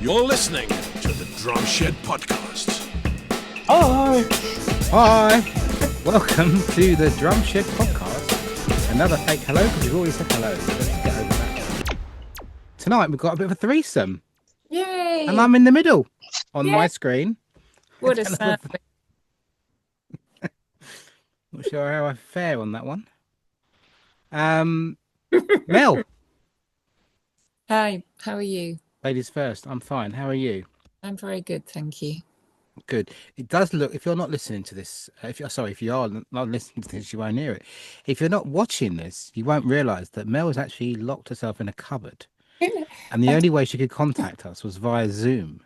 You're listening to the Drum Shed Podcast. Hi. Welcome to the Drum Shed Podcast. Another fake hello, because we've already said hello. So let's get over that. Tonight we've got a bit of a threesome. Yay! And I'm in the middle on my screen. What a sad. Not sure how I fare on that one. Mel. Hi, how are you? Ladies first. I'm fine. How are you? I'm very good, thank you. Good. It does look, if you're not listening to this, if you are not listening to this, you won't hear it. If you're not watching this, you won't realise that Mel has actually locked herself in a cupboard. And the only way she could contact us was via Zoom.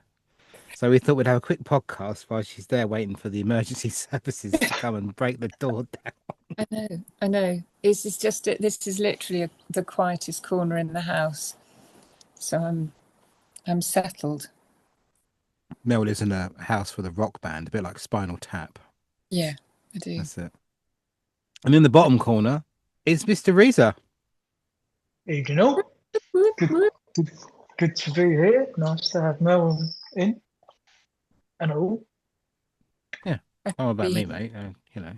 So we thought we'd have a quick podcast while she's there waiting for the emergency services to come and break the door down. I know. This is literally the quietest corner in the house. So I'm settled. Mel lives in a house with a rock band, a bit like Spinal Tap. Yeah, I do. That's it. And in the bottom corner is Mr. Riza. Evening all. Good to be here. Nice to have Mel in and all. Yeah. How about me, mate? You know.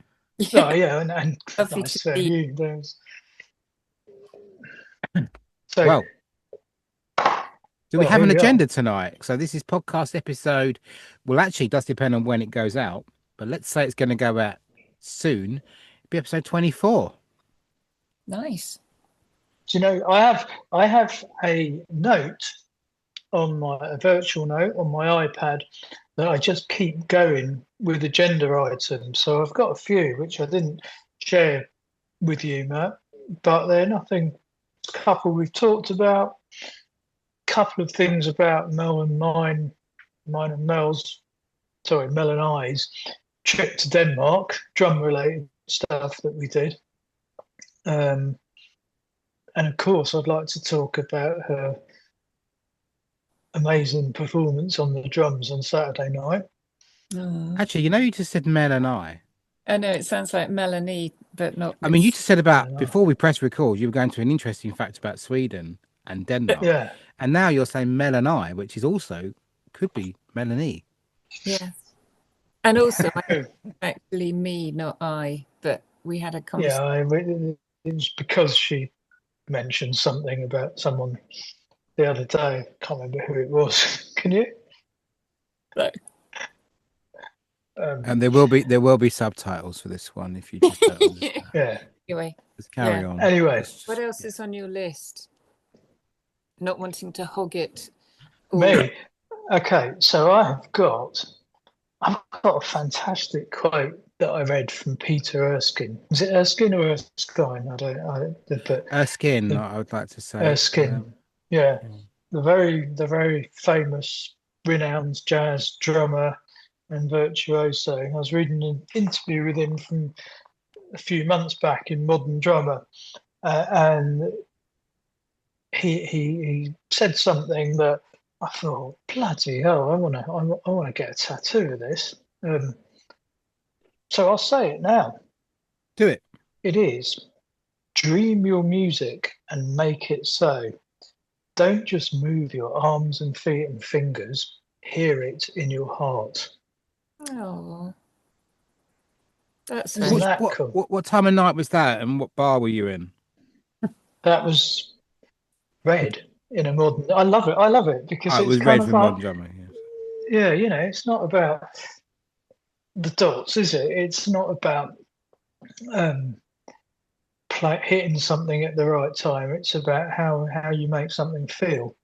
Oh, yeah, and Lovely nice to to have be. you. So, Well, do we well, have here an we are. agenda tonight? So this is podcast episode. Well, actually, it does depend on when it goes out. But let's say it's going to go out soon. It'll be episode 24. Nice. do you know, I have a note on a virtual note on my iPad that I just keep going with agenda items. So I've got a few which I didn't share with you, Matt, but they're nothing. A couple we've talked about, couple of things about Mel and Mel and I's trip to Denmark, drum related stuff that we did. And of course, I'd like to talk about her amazing performance on the drums on Saturday night. Oh. Actually, you just said Mel and I. I know it sounds like Melanie, but not. I mean, you just said about, Yeah. before we press record, you were going to an interesting fact about Sweden and Denmark. Yeah, And now you're saying Mel and I, which is also, could be Melanie. Yeah. And also, actually, me, not I, but we had a conversation. it was because she mentioned something about someone the other day. I can't remember who it was. Can you? And there will be subtitles for this one if you just don't understand. Yeah. Anyway, Just carry Yeah. on. Anyway, what else is on your list? Not wanting to hog it. all. me. Okay, so I've got a fantastic quote that I read from Peter Erskine. Is it Erskine or Erskine? But Erskine, I would like to say. Erskine. Yeah, the very famous, renowned jazz drummer and virtuoso. I was reading an interview with him from a few months back in Modern Drummer, and he said something that I thought, bloody hell, I want to get a tattoo of this. So I'll say it now. Do it. It is: dream your music and make it so. Don't just move your arms and feet and fingers. Hear it in your heart. Oh, that's Isn't very that cool? What time of night was that, and what bar were you in? That was Red in a modern. I love it because Oh, it it's was kind Red of for like, Modern Drummer. Yes. yeah, it's not about the dots, is it? It's not about hitting something at the right time. It's about how you make something feel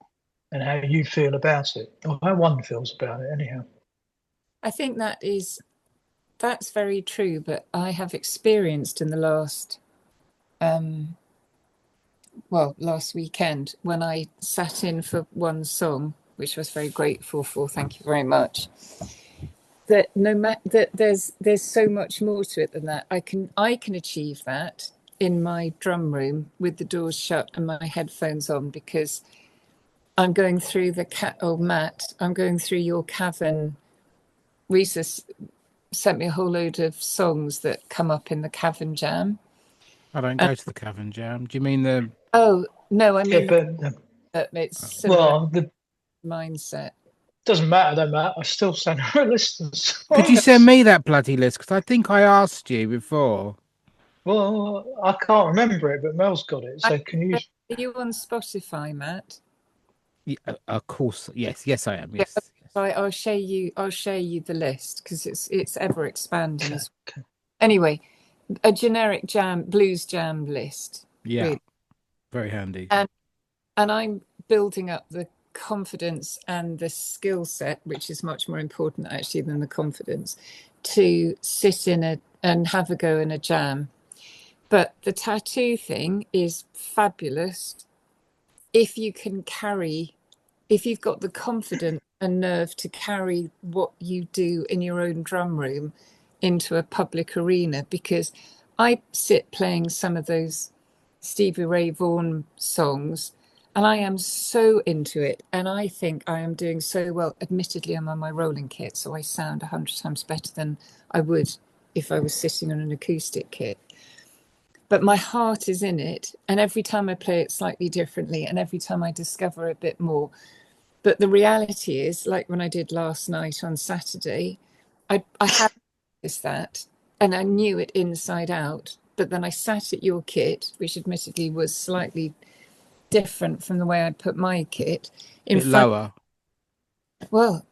and how you feel about it, or how one feels about it. Anyhow, I think that's very true, but I have experienced in the last last weekend when I sat in for one song, which I was very grateful for, thank you very much, that there's so much more to it than that. I can achieve that in my drum room with the doors shut and my headphones on, because I'm going through Matt, I'm going through your cavern. Riza sent me a whole load of songs that come up in the Cavern Jam. I don't go to the Cavern Jam. Do you mean the? Oh no, I mean yeah, but that it's similar well, the mindset. Doesn't matter, though, Matt. I still send her a list of songs. Could you send me that bloody list? Because I think I asked you before. Well, I can't remember it, but Mel's got it. So can you? Are you on Spotify, Matt? Yeah, of course. Yes, I am. Yes. I'll share you the list because it's ever expanding. Okay. Anyway, a generic blues jam list. Yeah. Really. Very handy. And I'm building up the confidence and the skill set, which is much more important actually than the confidence, to sit in and have a go in a jam. But the tattoo thing is fabulous if you've got the confidence and nerve to carry what you do in your own drum room into a public arena, because I sit playing some of those Stevie Ray Vaughan songs and I am so into it, and I think I am doing so well. Admittedly, I'm on my rolling kit, so I sound 100 times better than I would if I was sitting on an acoustic kit. But my heart is in it, and every time I play it slightly differently, and every time I discover a bit more. But the reality is, like when I did last night on Saturday, I had noticed that, and I knew it inside out. But then I sat at your kit, which admittedly was slightly different from the way I'd put my kit. A bit lower. Well,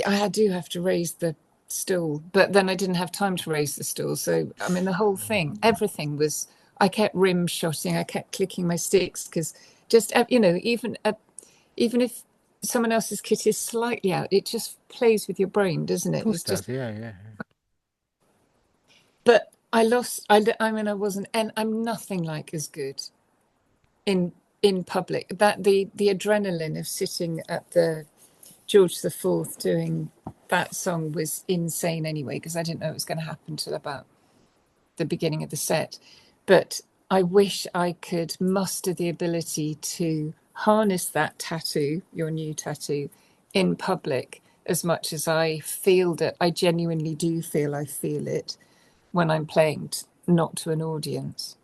I do have to raise the stool, but then I didn't have time to raise the stool. So, I mean, the whole thing, everything was, I kept rim shotting, I kept clicking my sticks, because just, even if someone else's kit is slightly out, it just plays with your brain, doesn't it? Of course it does. Yeah. But I wasn't, and I'm nothing like as good in public. That the adrenaline of sitting at the George IV doing that song was insane anyway, because I didn't know it was going to happen till about the beginning of the set. But I wish I could muster the ability to harness that tattoo, your new tattoo, in public as much as I feel that I genuinely do feel I feel it when I'm playing, not to an audience.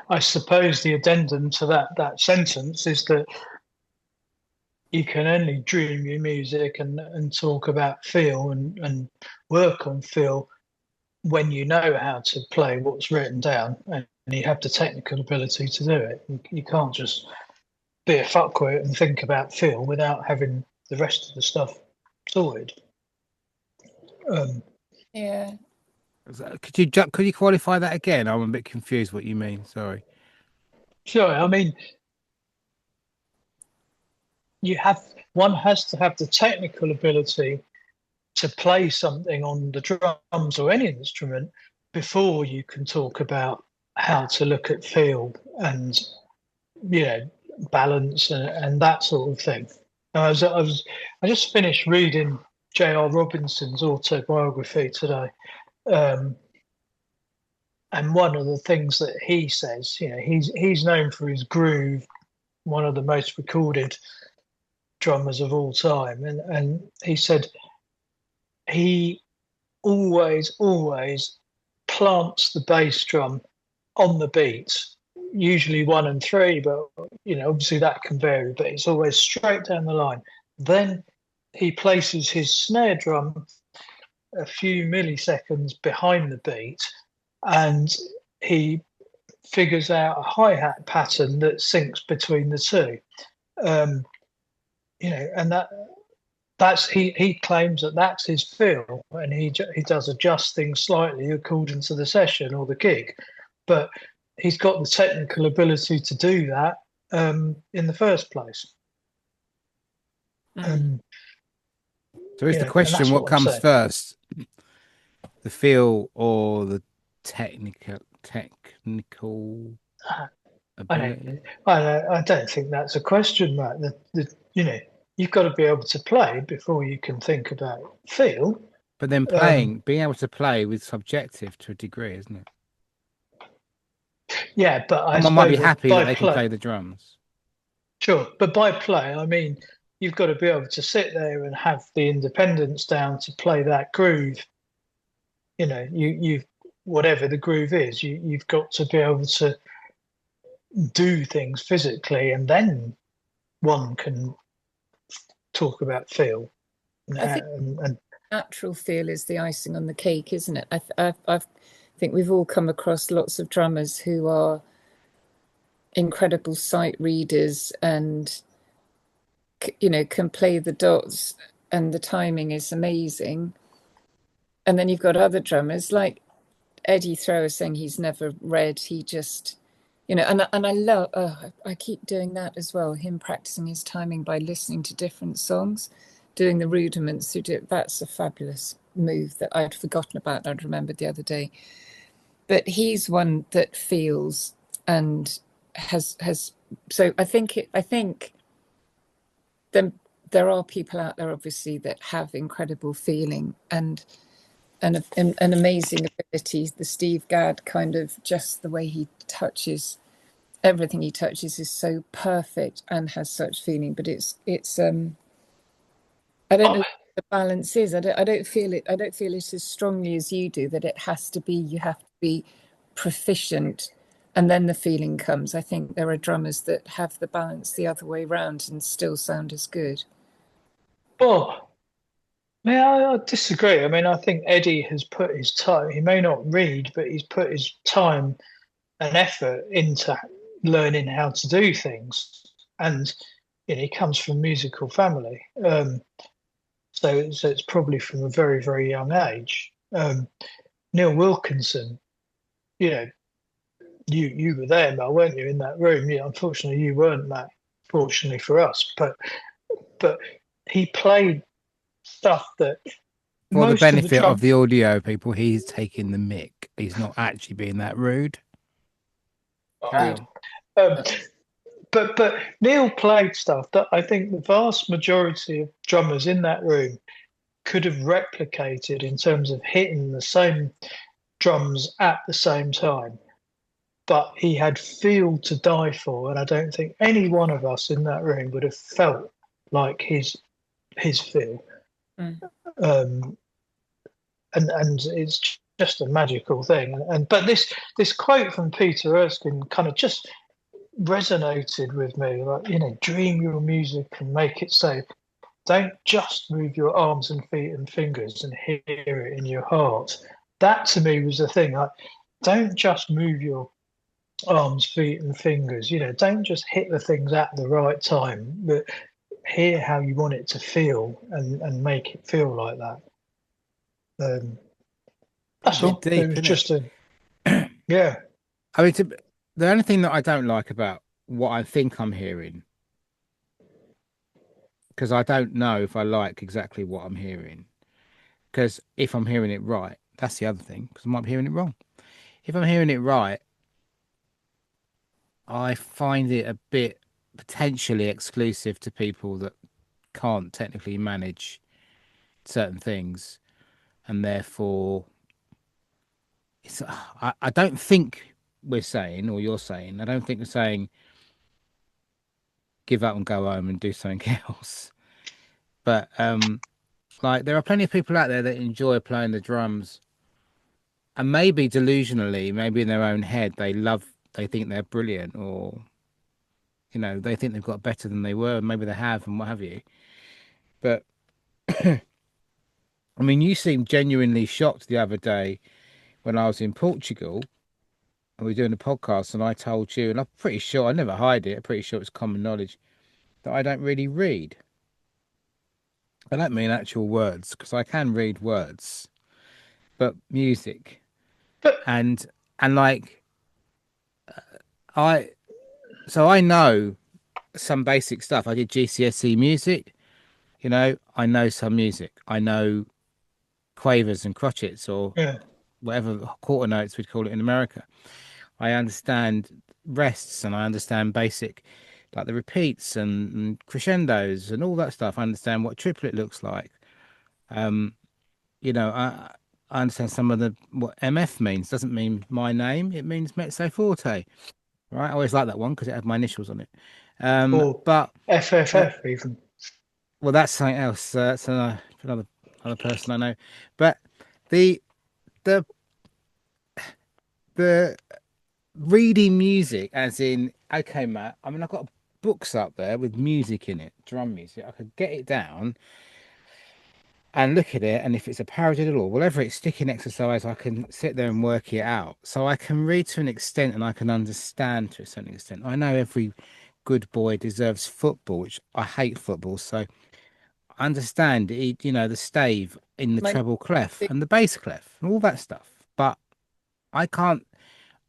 I suppose the addendum to that sentence is that you can only dream your music and talk about feel and work on feel when you know how to play what's written down and you have the technical ability to do it. You can't just be a fuckwit and think about feel without having the rest of the stuff sorted. Yeah. Could you qualify that again? I'm a bit confused what you mean. Sorry. Sure. I mean, one has to have the technical ability to play something on the drums or any instrument before you can talk about how to look at feel and balance and that sort of thing. I just finished reading J.R. Robinson's autobiography today, and one of the things that he says, he's known for his groove, one of the most recorded drummers of all time, and he said he always plants the bass drum on the beat, usually 1 and 3, but obviously that can vary, but it's always straight down the line. Then he places his snare drum a few milliseconds behind the beat, and he figures out a hi-hat pattern that syncs between the two. And that's he claims that's his feel, and he does adjust things slightly according to the session or the gig, but he's got the technical ability to do that in the first place. So is the question what comes first, the feel or the technical ability? I don't think that's a question, Matt. You've got to be able to play before you can think about feel. But then being able to play with subjective to a degree, isn't it? Yeah, but someone might be happy that they can play the drums. Sure, but by play, I mean you've got to be able to sit there and have the independence down to play that groove. You've whatever the groove is, you've got to be able to do things physically, and then one can talk about feel. I think And natural feel is the icing on the cake, isn't it? I think we've all come across lots of drummers who are incredible sight readers and can play the dots, and the timing is amazing. And then you've got other drummers like Eddie Thrower saying he's never read, he just and I love, I keep doing that as well, him practicing his timing by listening to different songs, doing the rudiments through it. That's a fabulous move that I'd forgotten about. I'd remembered the other day. But he's one that feels and has so I think there are people out there obviously that have incredible feeling and an amazing ability. The Steve Gadd kind of, just the way he touches, everything he touches is so perfect and has such feeling. But it's I don't know what the balance is. I don't feel it. I don't feel it as strongly as you do, that it has to be, you have to be proficient and then the feeling comes. I think there are drummers that have the balance the other way around and still sound as good. well, I disagree. I mean, I think Eddie has put his time. He may not read, but he's put his time and effort into learning how to do things. And he comes from a musical family, so it's probably from a very, very young age. Neil Wilkinson, you were there, Mel, weren't you, in that room? Yeah, unfortunately, you weren't, Matt. Fortunately for us, but he played stuff that, For the most of the benefit drum. of the audio people, he's taking the mic. He's not actually being that rude. Wow. But Neil played stuff that I think the vast majority of drummers in that room could have replicated in terms of hitting the same drums at the same time. But he had feel to die for, and I don't think any one of us in that room would have felt like his feel. And it's just a magical thing. But this quote from Peter Erskine kind of just resonated with me, like, dream your music and make it so. Don't just move your arms and feet and fingers and hear it in your heart. That to me was the thing. Like, don't just move your arms, feet, and fingers. Don't just hit the things at the right time, but hear how you want it to feel and make it feel like that. That's all. Deep, It was just yeah. I mean, the only thing that I don't like about what I think I'm hearing, because I don't know if I like exactly what I'm hearing, because if I'm hearing it right, that's the other thing, because I might be hearing it wrong. If I'm hearing it right, I find it a bit potentially exclusive to people that can't technically manage certain things, and therefore it's I don't think we're saying, or you're saying, I don't think we're saying give up and go home and do something else. But like, there are plenty of people out there that enjoy playing the drums, and maybe delusionally, maybe in their own head, they think they're brilliant, or they think they've got better than they were, maybe they have, and what have you. But I mean, you seemed genuinely shocked the other day when I was in Portugal and we were doing a podcast, and I told you, and I'm pretty sure, I never hide it, I'm pretty sure it's common knowledge, that I don't really read. I don't mean actual words, because I can read words, but music. But And like, I know some basic stuff. I did GCSE music, I know some music. I know quavers and crotchets, or yeah, whatever quarter notes we'd call it in America. I understand rests, and I understand basic, like the repeats and crescendos and all that stuff. I understand what triplet looks like. I understand some of what MF means. Doesn't mean my name. It means mezzo forte. Right? I always like that one because it had my initials on it. or But FFF even. well, that's something else. That's another person I know. But the the the reading music, as in, okay, Matt, I mean, I've got a books up there with music in it, drum music. I could get it down and look at it, and if it's a paradiddle or whatever it's sticking exercise, I can sit there and work it out. So I can read to an extent and I can understand to a certain extent. I know every good boy deserves football, which I hate football, so I understand it, you know, the stave in the My treble clef and the bass clef and all that stuff. But I can't,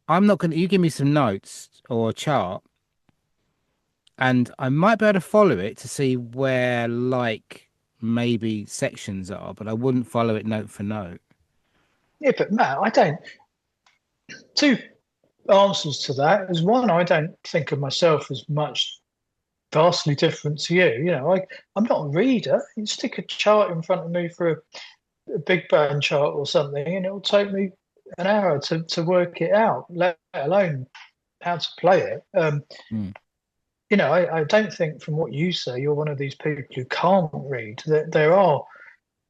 I'm not going to, you give me some notes or a chart and I might be able to follow it to see where, like, maybe sections are, but I wouldn't follow it note for note. Yeah, but Matt, I don't. Two answers to that is one, I don't think of myself as much vastly different to you. You know, I'm not a reader. You stick a chart in front of me for a big band chart or something, and it'll take me an hour to work it out, let alone how to play it. You know, I don't think from what you say, you're one of these people who can't read. That there are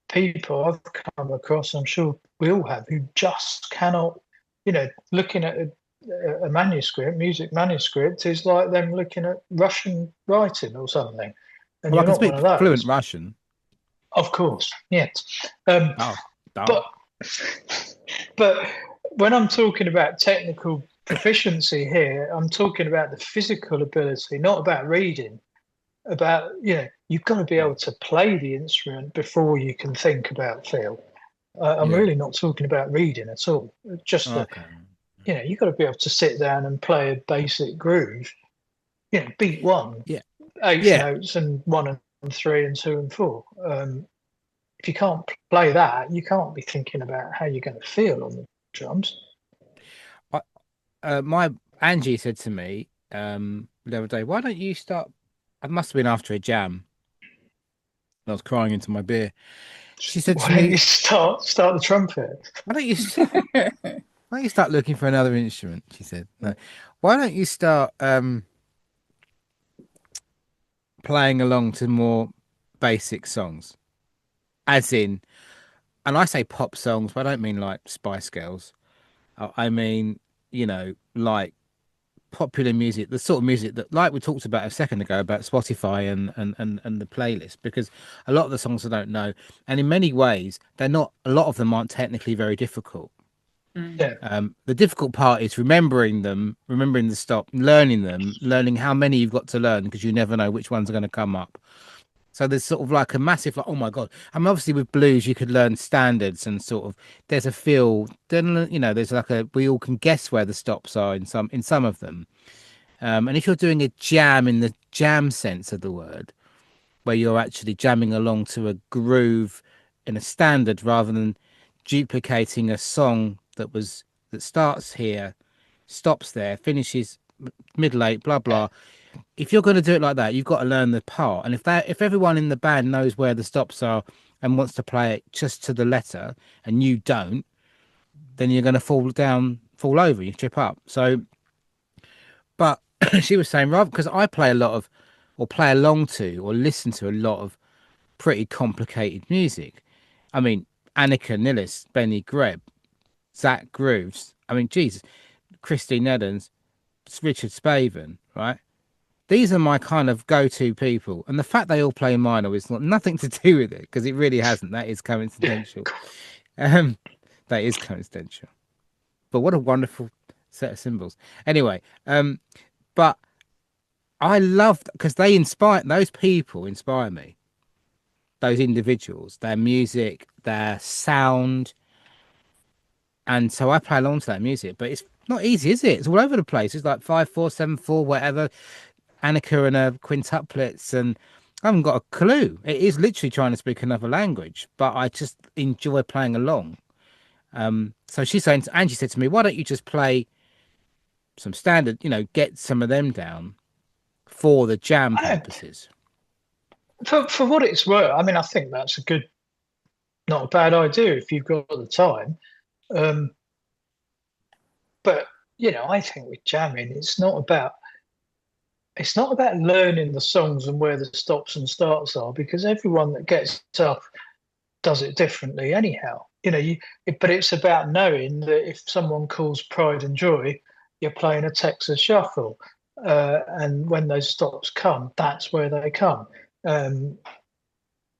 people I've come across, I'm sure we all have, who just cannot, you know, looking at a manuscript, music manuscript is like them looking at Russian writing or something. And Well, I you're can not one speak of fluent those. Russian. Of course, yes. Oh, But but when I'm talking about technical proficiency here, I'm talking about the physical ability, not about reading. About, you know, you've got to be able to play the instrument before you can think about feel. I'm yeah. really not talking about reading at all. Just that, Okay. you know, you've got to be able to sit down and play a basic groove. You know, beat one, Yeah. eighth Yeah. notes, and one and three and two and four. If you can't play that, you can't be thinking about how you're going to feel on the drums. My Angie said to me the other day, why don't you start? It must have been after a jam. I was crying into my beer. She said Why to don't you me, start the trumpet? why don't you why don't you start looking for another instrument? She said, no. Why don't you start playing along to more basic songs? As in, and I say pop songs, but I don't mean like Spice Girls. I mean, you know, like popular music, the sort of music that, like we talked about a second ago about Spotify and the playlist, because a lot of the songs I don't know, and in many ways they're not, a lot of them aren't technically very difficult. Yeah. The difficult part is remembering them, remembering the stop, learning them, learning how many you've got to learn, because you never know which ones are going to come up. So there's sort of like a massive, like, oh my God. I mean, obviously with blues, you could learn standards and sort of, there's a feel, then, you know, there's like a, we all can guess where the stops are in some of them. And if you're doing a jam in the jam sense of the word, where you're actually jamming along to a groove in a standard rather than duplicating a song that starts here, stops there, finishes middle eight, blah blah. If you're going to do it like that, you've got to learn the part. And if everyone in the band knows where the stops are and wants to play it just to the letter, and you don't, then you're going to fall over, you trip up. So, but she was saying, rather, because I play a lot of, or play along to, or listen to a lot of pretty complicated music. I mean, Annika Nillis, Benny Greb, Zach Grooves. I mean, Jesus, Christine Edens, Richard Spaven, right? These are my kind of go-to people, and the fact they all play minor is not nothing to do with it, because it really hasn't. That is coincidental. Um, that is coincidental. But what a wonderful set of symbols. Anyway, but I love, because they inspire, those people inspire me. Those individuals, their music, their sound, and so I play along to that music. But it's not easy, is it? It's all over the place. It's like 5/4, 7/4, whatever. Annika and her quintuplets, and I haven't got a clue. It is literally trying to speak another language, but I just enjoy playing along. So she's saying, Angie said to me, why don't you just play some standard, you know, get some of them down for the jam purposes. For what it's worth, I mean, I think that's not a bad idea if you've got the time. But you know, I think with jamming, it's not about learning the songs and where the stops and starts are, because everyone that gets up does it differently anyhow. You know, but it's about knowing that if someone calls Pride and Joy, you're playing a Texas shuffle. and when those stops come, that's where they come.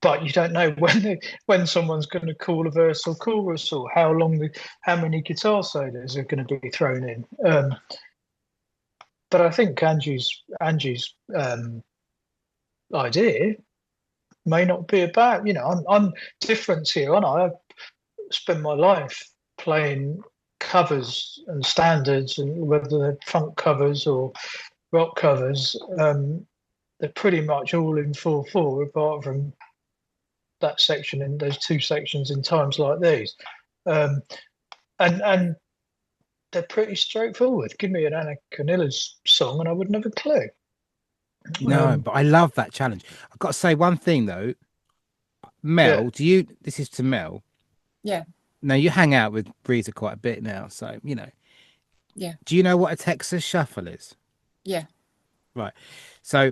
But you don't know when someone's going to call a verse or chorus, or how many guitar solos are going to be thrown in. But I think Angie's idea may not be about, I'm different here, and I spend my life playing covers and standards, and whether they're funk covers or rock covers, they're pretty much all in 4/4, apart from that section in those two sections in times like these, and they're pretty straightforward. Give me an Anna Canilla's song and I wouldn't have a clue. No, but I love that challenge. I've got to say one thing though, Mel. Yeah. This is to Mel. Yeah. Now you hang out with Riza quite a bit now, so Yeah. Do you know what a Texas shuffle is? Yeah. Right. So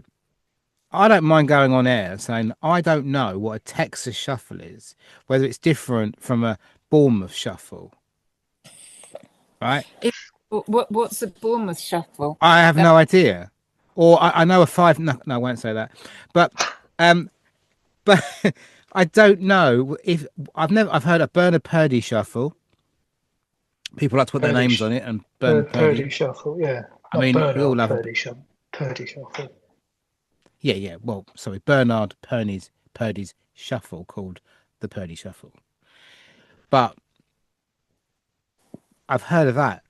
I don't mind going on air saying I don't know what a Texas shuffle is, whether it's different from a Bournemouth shuffle. Right? What's a Bournemouth shuffle? I have no idea. Or I know a five. No, I won't say that. But I don't know if I've heard a Bernard Purdie shuffle. People like to put their names on it, and Bernard Purdie shuffle, yeah. I mean, we all love Purdie shuffle. Yeah. Well, sorry, Bernard Purdie's shuffle called the Purdie Shuffle. But I've heard of that.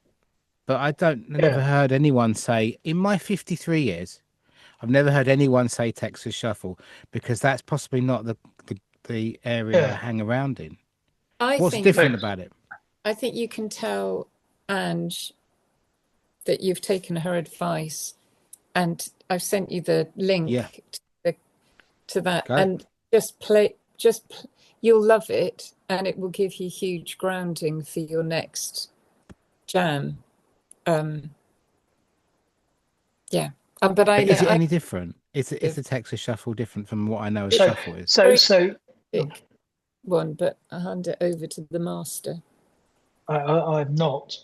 But I've never heard anyone say, in my 53 years, I've never heard anyone say Texas Shuffle, because that's possibly not the area I hang around in. What's different about it? I think you can tell Ange that you've taken her advice, and I've sent you the link to that. Okay. And you'll love it, and it will give you huge grounding for your next jam. But is it any different? Is the Texas Shuffle different from what I know as shuffle is? So one, but I hand it over to the master. I'm not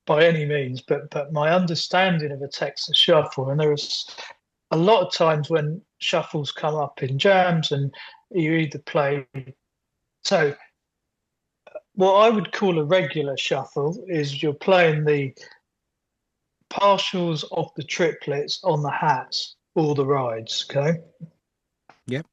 by any means, but my understanding of a Texas Shuffle, and there is a lot of times when shuffles come up in jams, and you either play. So what I would call a regular shuffle is you're playing the partials of the triplets on the hats or the rides, okay? Yep.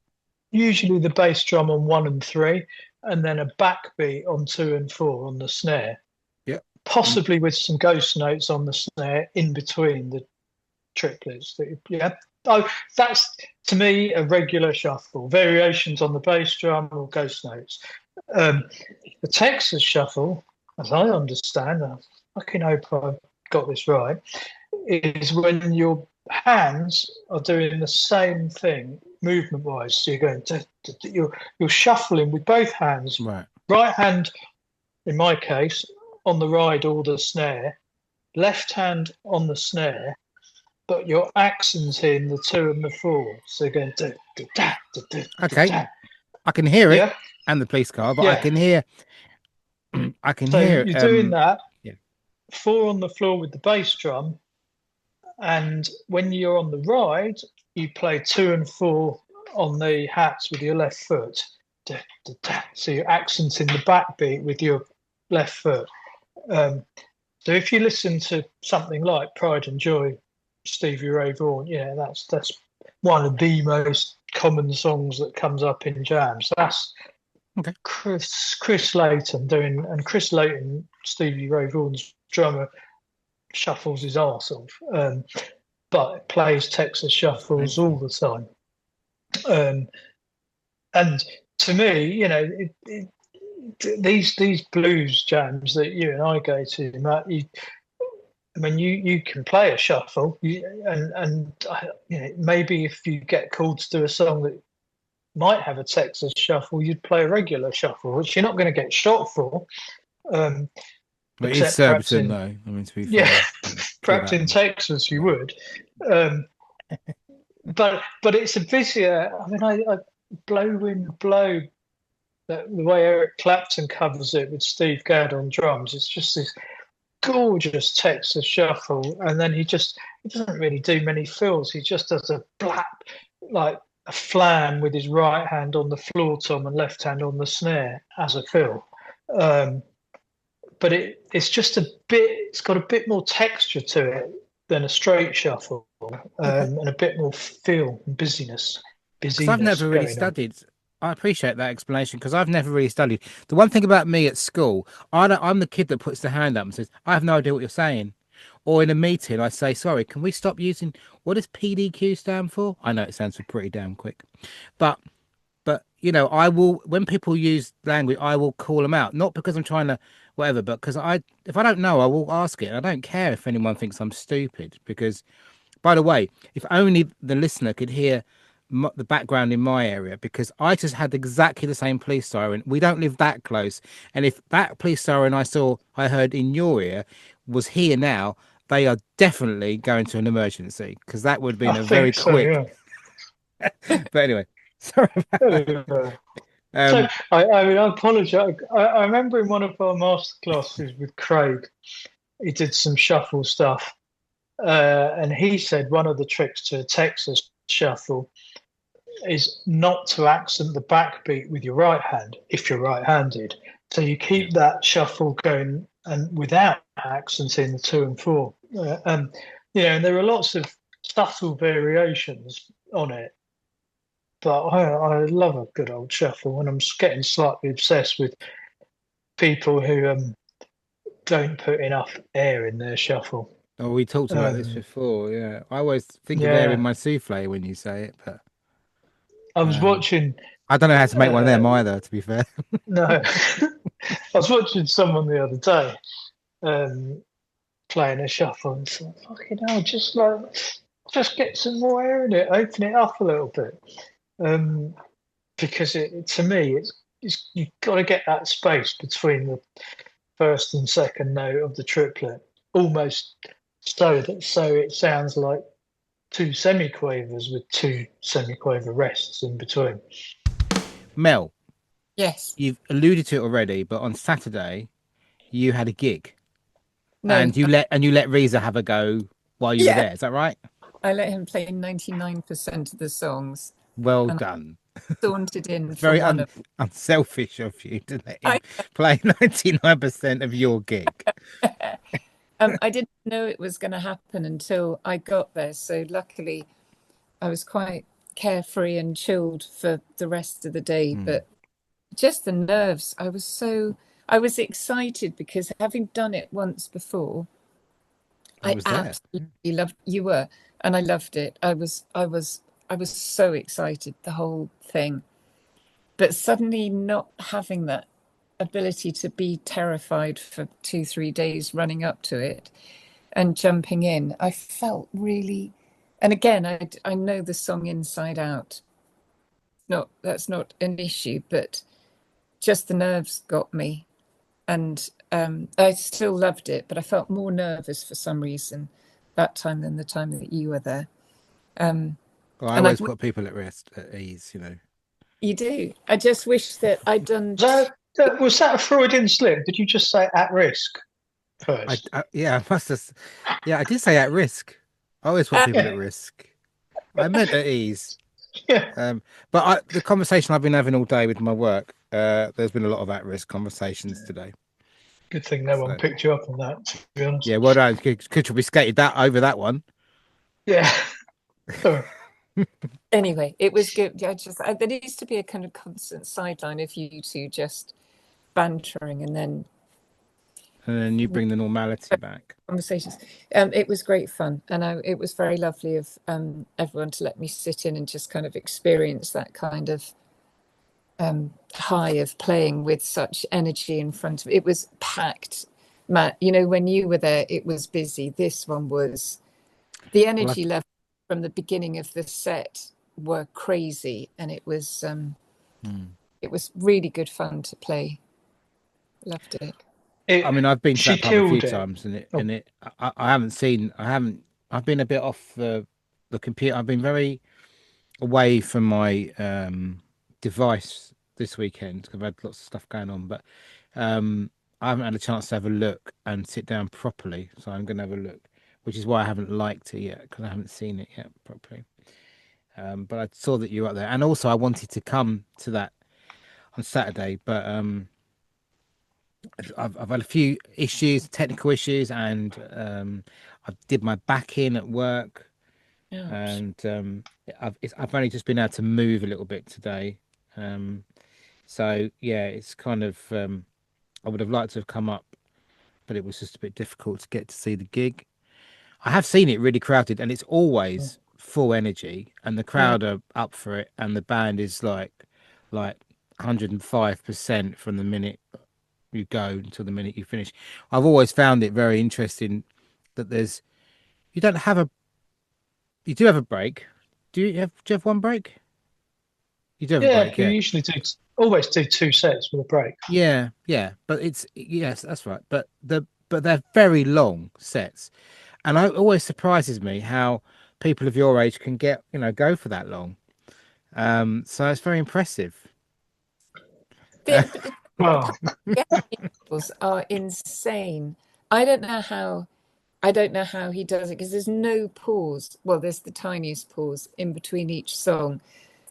Usually the bass drum on 1 and 3, and then a backbeat on 2 and 4 on the snare. Yep. Possibly with some ghost notes on the snare in between the triplets. Oh, that's to me a regular shuffle. Variations on the bass drum or ghost notes. The Texas Shuffle, as I understand, I fucking hope I've got this right, is when your hands are doing the same thing movement wise. So you're going you're shuffling with both hands. Right hand, in my case, on the ride or the snare, left hand on the snare, but you're accenting the 2 and the 4. So you're going okay. I can hear it and the police car, but I can hear you're doing that. 4 on the floor with the bass drum, and when you're on the ride, you play 2 and 4 on the hats with your left foot. So you're accenting the backbeat with your left foot. So if you listen to something like Pride and Joy, Stevie Ray Vaughan, that's one of the most common songs that comes up in jams. That's Chris Layton doing, and Chris Layton, Stevie Ray Vaughan's drummer, shuffles his arse off, but plays Texas Shuffles all the time. And to me, these blues jams that you and I go to, Matt, you can play a shuffle, and maybe if you get called to do a song that might have a Texas Shuffle, you'd play a regular shuffle, which you're not going to get shot for. But it's Surbiton, though. I mean, to be fair, perhaps in Texas you would. But it's a busier. I mean, I Blow Wind Blow, the way Eric Clapton covers it with Steve Gadd on drums. It's just this gorgeous Texas shuffle, and then he doesn't really do many fills. He just does a blap, like a flam with his right hand on the floor tom and left hand on the snare as a fill. But it's just a bit. It's got a bit more texture to it than a straight shuffle, and a bit more feel and busyness. Because I've never really studied. I appreciate that explanation because I've never really studied. The one thing about me at school, I'm the kid that puts the hand up and says, "I have no idea what you're saying." Or in a meeting, I say, "Sorry, can we stop using what does PDQ stand for?" I know it sounds pretty damn quick, but you know, I will when people use language, I will call them out, not because I'm trying to whatever, but because if I don't know, I will ask it. I don't care if anyone thinks I'm stupid because, by the way, if only the listener could hear the background in my area, because I just had exactly the same police siren. We don't live that close, and if that police siren I heard in your ear was here now, they are definitely going to an emergency because that would have been a very quick. Yeah. But anyway, sorry about that. So I mean, I apologise. I remember in one of our master classes with Craig, he did some shuffle stuff, and he said one of the tricks to a Texas shuffle is not to accent the backbeat with your right hand if you're right-handed. So you keep that shuffle going and without accenting the 2 and 4. And there are lots of subtle variations on it. But I love a good old shuffle, and I'm getting slightly obsessed with people who don't put enough air in their shuffle. Oh, we talked about this before. Yeah, I always think of air in my souffle when you say it, but I was watching. I don't know how to make one of them either, to be fair. No, I was watching someone the other day playing a shuffle, and thought, fucking hell, just get some more air in it, open it up a little bit. Because to me, it's you've got to get that space between the first and second note of the triplet, almost so it sounds like 2 semiquavers with 2 semiquaver rests in between. Mel, yes, you've alluded to it already, but on Saturday you had a gig, no, and you let Riza have a go while you were there. Is that right? I let him play 99% of the songs. Well done. Sauntered in. It's very unselfish of you to let him play 99% of your gig. I didn't know it was going to happen until I got there. So luckily, I was quite carefree and chilled for the rest of the day. But just the nerves. I was excited because having done it once before, I absolutely loved. You were, and I loved it. I was so excited, the whole thing. But suddenly not having that ability to be terrified for 2-3 days running up to it and jumping in, I felt really, and again, I know the song inside out. That's not an issue, but just the nerves got me. And I still loved it, but I felt more nervous for some reason that time than the time that you were there. Well, I always put people at rest, at ease, you know. You do. I just wish that I'd done. Was that a Freudian slip? Did you just say at risk first? I must have. Yeah, I did say at risk. I always put people at risk. I meant at ease. Yeah. But the conversation I've been having all day with my work, there's been a lot of at-risk conversations today. Good thing no one picked you up on that, to be honest. Yeah, well done. Could we skated that over that one? Yeah. Anyway, it was good. There needs to be a kind of constant sideline of you two just bantering, and then you bring the normality back. Conversations. It was great fun, and it was very lovely of everyone to let me sit in and just kind of experience that kind of high of playing with such energy in front of it. It was packed, Matt. You know, when you were there, it was busy. This one was the energy level from the beginning of the set were crazy, and it was really good fun to play. Loved it. I mean, I've been to that pub a few times, and I've been a bit off the computer. I've been very away from my device this weekend because I've had lots of stuff going on. But I haven't had a chance to have a look and sit down properly, so I'm going to have a look, which is why I haven't liked it yet, because I haven't seen it yet properly. But I saw that you were up there, and also I wanted to come to that on Saturday, but I've had a few issues, technical issues, and I did my back in at work, and I've only just been able to move a little bit today. So yeah, it's kind of I would have liked to have come up, but it was just a bit difficult to get to see the gig. I have seen it really crowded, and it's always full energy, and the crowd are up for it, and the band is like 105% from the minute you go until the minute you finish. I've always found it very interesting that you do have a break. Do you have one break? You do have a break, we yeah. usually always do 2 sets with a break. Yeah, but yes, that's right. But they're very long sets, and it always surprises me how people of your age can go for that long. So it's very impressive. Well, Intervals are insane. I don't know how he does it, because there's no pause. Well, there's the tiniest pause in between each song,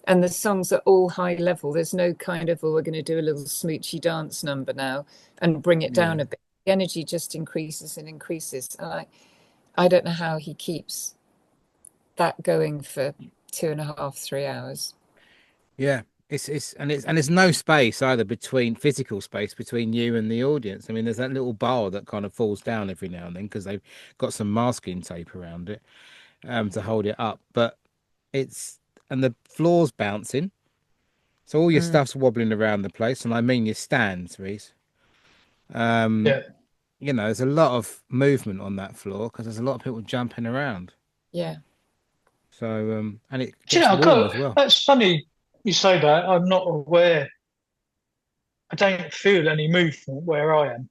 and the songs are all high level. There's no kind of, we're going to do a little smoochy dance number now and bring it down a bit. The energy just increases and increases. And I don't know how he keeps that going for 2.5, 3 hours. Yeah, and there's no space either physical space between you and the audience. I mean, there's that little bar that kind of falls down every now and then because they've got some masking tape around it to hold it up. But and the floor's bouncing, so all your stuff's wobbling around the place, and I mean your stands, Reese. There's a lot of movement on that floor because there's a lot of people jumping around. Yeah. So and it gets warm as well. That's funny you say that. I'm not aware. I don't feel any movement where I am.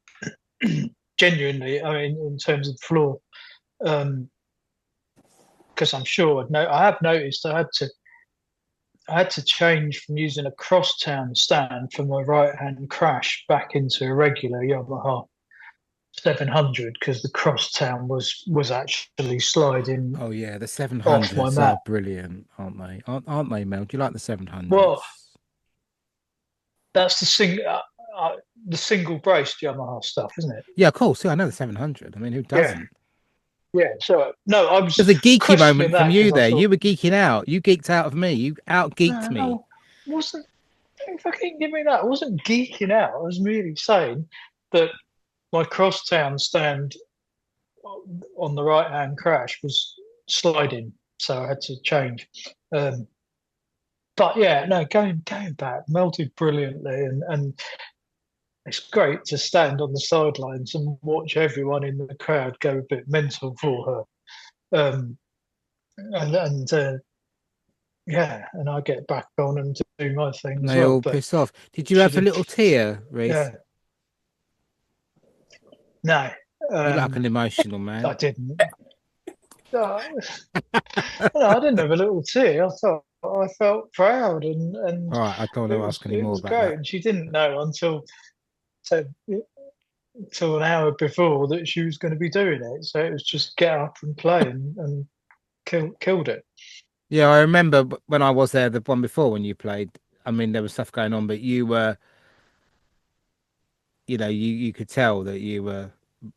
Genuinely, I mean, in terms of the floor, because I'm sure I have noticed I had to change from using a crosstown stand for my right-hand crash back into a regular Yamaha 700 because the crosstown was actually sliding. Oh yeah, the 700s are brilliant, aren't they? Aren't they, Mel? Do you like the 700s? Well, that's the single braced Yamaha stuff, isn't it? Yeah, of course. Yeah, I know the 700. I mean, who doesn't? Yeah. So no, I was. There's a geeky moment from you there. Thought, you were geeking out. You geeked out of me. You out geeked me. No, wasn't. Don't fucking give me that. I wasn't geeking out. I was merely saying that my crosstown stand on the right hand crash was sliding, so I had to change. But yeah, no, going back, Mel did brilliantly, and it's great to stand on the sidelines and watch everyone in the crowd go a bit mental for her. And I get back on and do my thing. They all piss off. Did you have a little tear, Reese? Yeah. No. You're like an emotional man. I didn't. No, I didn't have a little tear. I felt proud and all right, I don't want to ask any more about great. that. And she didn't know until an hour before that she was going to be doing it. So it was just get up and play and killed it. Yeah, I remember when I was there, the one before when you played. I mean, there was stuff going on, but you were, you could tell that you were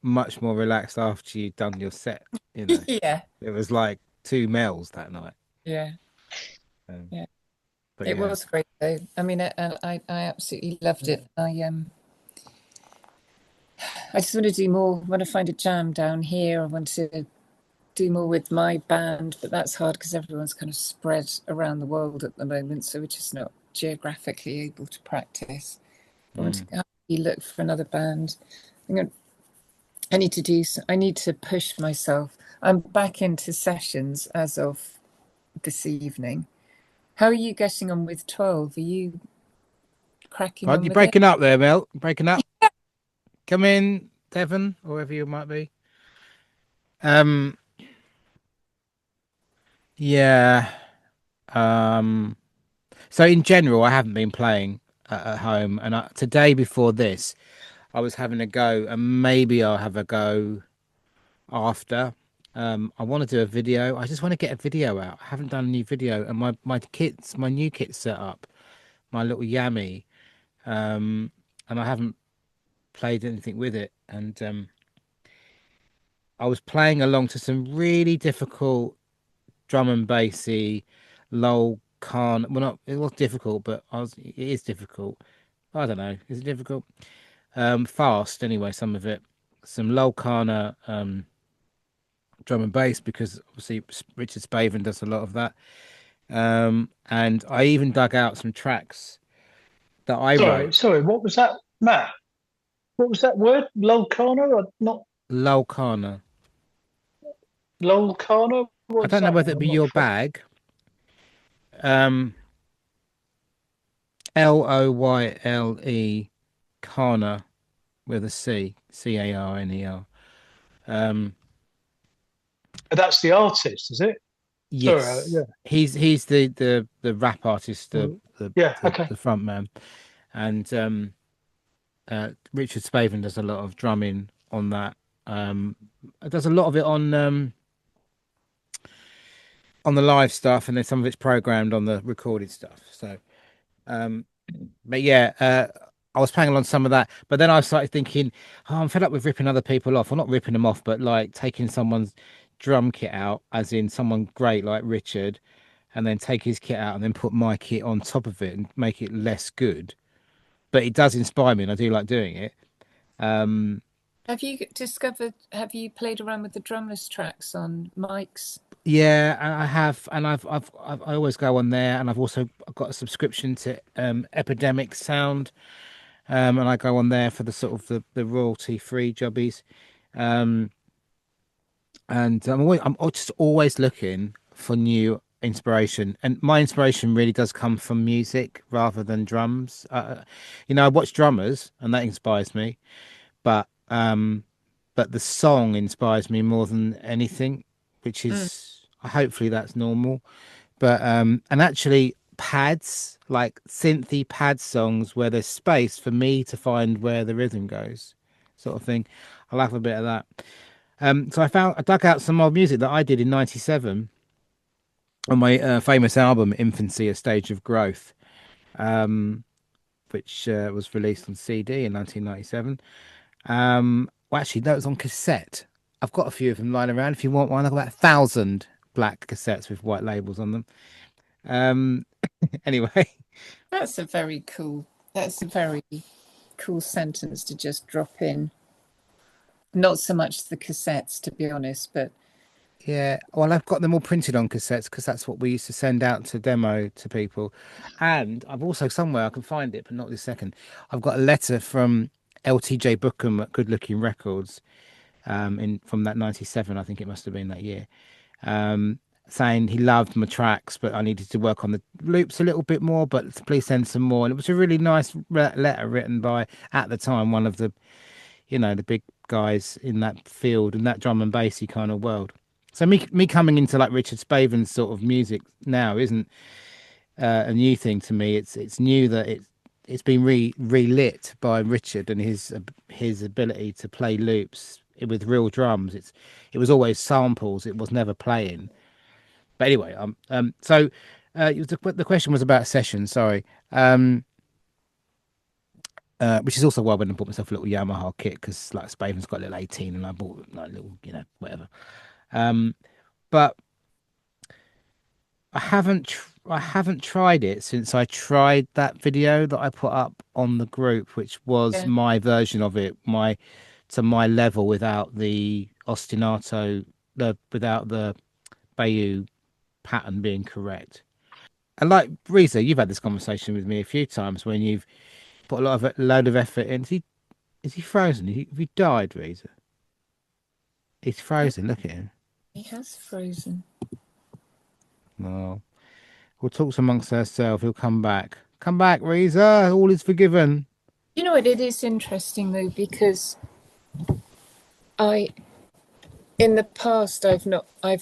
much more relaxed after you'd done your set. Yeah. It was like 2 Mels that night. Yeah. Yeah. But it was great though. I mean, I absolutely loved it. I just want to do more. I want to find a jam down here. I want to do more with my band, but that's hard because everyone's kind of spread around the world at the moment, so we're just not geographically able to practice. I want to look for another band. I need to push myself. I'm back into sessions as of this evening. How are you getting on with 12? Are you cracking on? You're breaking up there, Mel. Breaking up. Come in, Devon, or wherever you might be. Yeah. So in general, I haven't been playing at home, and today before this, I was having a go, and maybe I'll have a go after. I want to do a video. I just want to get a video out. I haven't done a new video, and my new kit's set up, my little Yummy, and I haven't played anything with it. And I was playing along to some really difficult drum and bassy, low can. Well, not it was difficult, but it is difficult. I don't know. Is it difficult? Fast anyway. Some of it, some low kana drum and bass, because obviously Richard Spaven does a lot of that. And I even dug out some tracks that I wrote. Sorry, what was that, Matt? What was that word? Lolcana or not? Low kana. Lolcana? I What's don't know that? whether it I'm be not your sure. bag. Loyle Kana with a Carner. But that's the artist, is it? Sorry, Yes, he's the rap artist, yeah, yeah. Okay. the front man, and Richard Spaven does a lot of drumming on that. Does a lot of it on the live stuff, and then some of it's programmed on the recorded stuff. So, but yeah, I was playing along some of that, but then I started thinking, oh, I'm fed up with ripping other people off. Well, not ripping them off, but like taking someone's drum kit out, as in someone great like Richard, and then take his kit out and then put my kit on top of it and make it less good. But it does inspire me, and I do like doing it. Have you played around with the drumless tracks on mics? Yeah, and I have, and I always go on there, and I've also got a subscription to Epidemic Sound, and I go on there for the sort of the royalty free jobbies. Um, and I'm just always looking for new inspiration, and my inspiration really does come from music rather than drums. I watch drummers, and that inspires me, but but the song inspires me more than anything, which is hopefully that's normal. But and actually pads, like synthy pad songs where there's space for me to find where the rhythm goes, sort of thing. I like a bit of that. So I dug out some old music that I did in '97 on my famous album Infancy: A Stage of Growth, which was released on CD in 1997. Well, actually, no, it was on cassette. I've got a few of them lying around. If you want one, I've got about 1,000 black cassettes with white labels on them. Anyway, That's a very cool. That's a very cool sentence to just drop in. Not so much the cassettes, to be honest, but yeah. Well, I've got them all printed on cassettes because that's what we used to send out to demo to people. And I've also somewhere I can find it, but not this second. I've got a letter from LTJ Bookham at Good Looking Records, in from that '97. I think it must have been that year. Saying he loved my tracks, but I needed to work on the loops a little bit more. But please send some more. And it was a really nice letter written by, at the time, one of the the big guys in that field and that drum and bassy kind of world. So me coming into like Richard Spaven's sort of music now isn't a new thing to me. It's new that it's been relit by Richard and his ability to play loops with real drums. It was always samples. It was never playing. But anyway, so the question was about sessions. Sorry. Which is also why I went and bought myself a little Yamaha kit, because like Spaven's got a little 18 and I bought like a little, whatever. But I haven't tried it since I tried that video that I put up on the group, which was yeah. my version of it, to my level without the ostinato, without the Bayou pattern being correct. And like Riza, you've had this conversation with me a few times when you've put a load of effort in. Is he frozen? Have you died, Riza? He's frozen. Look at him. He has frozen. No. We'll talk amongst ourselves. He'll come back. Come back, Riza. All is forgiven. You know what? It is interesting though, because in the past, I've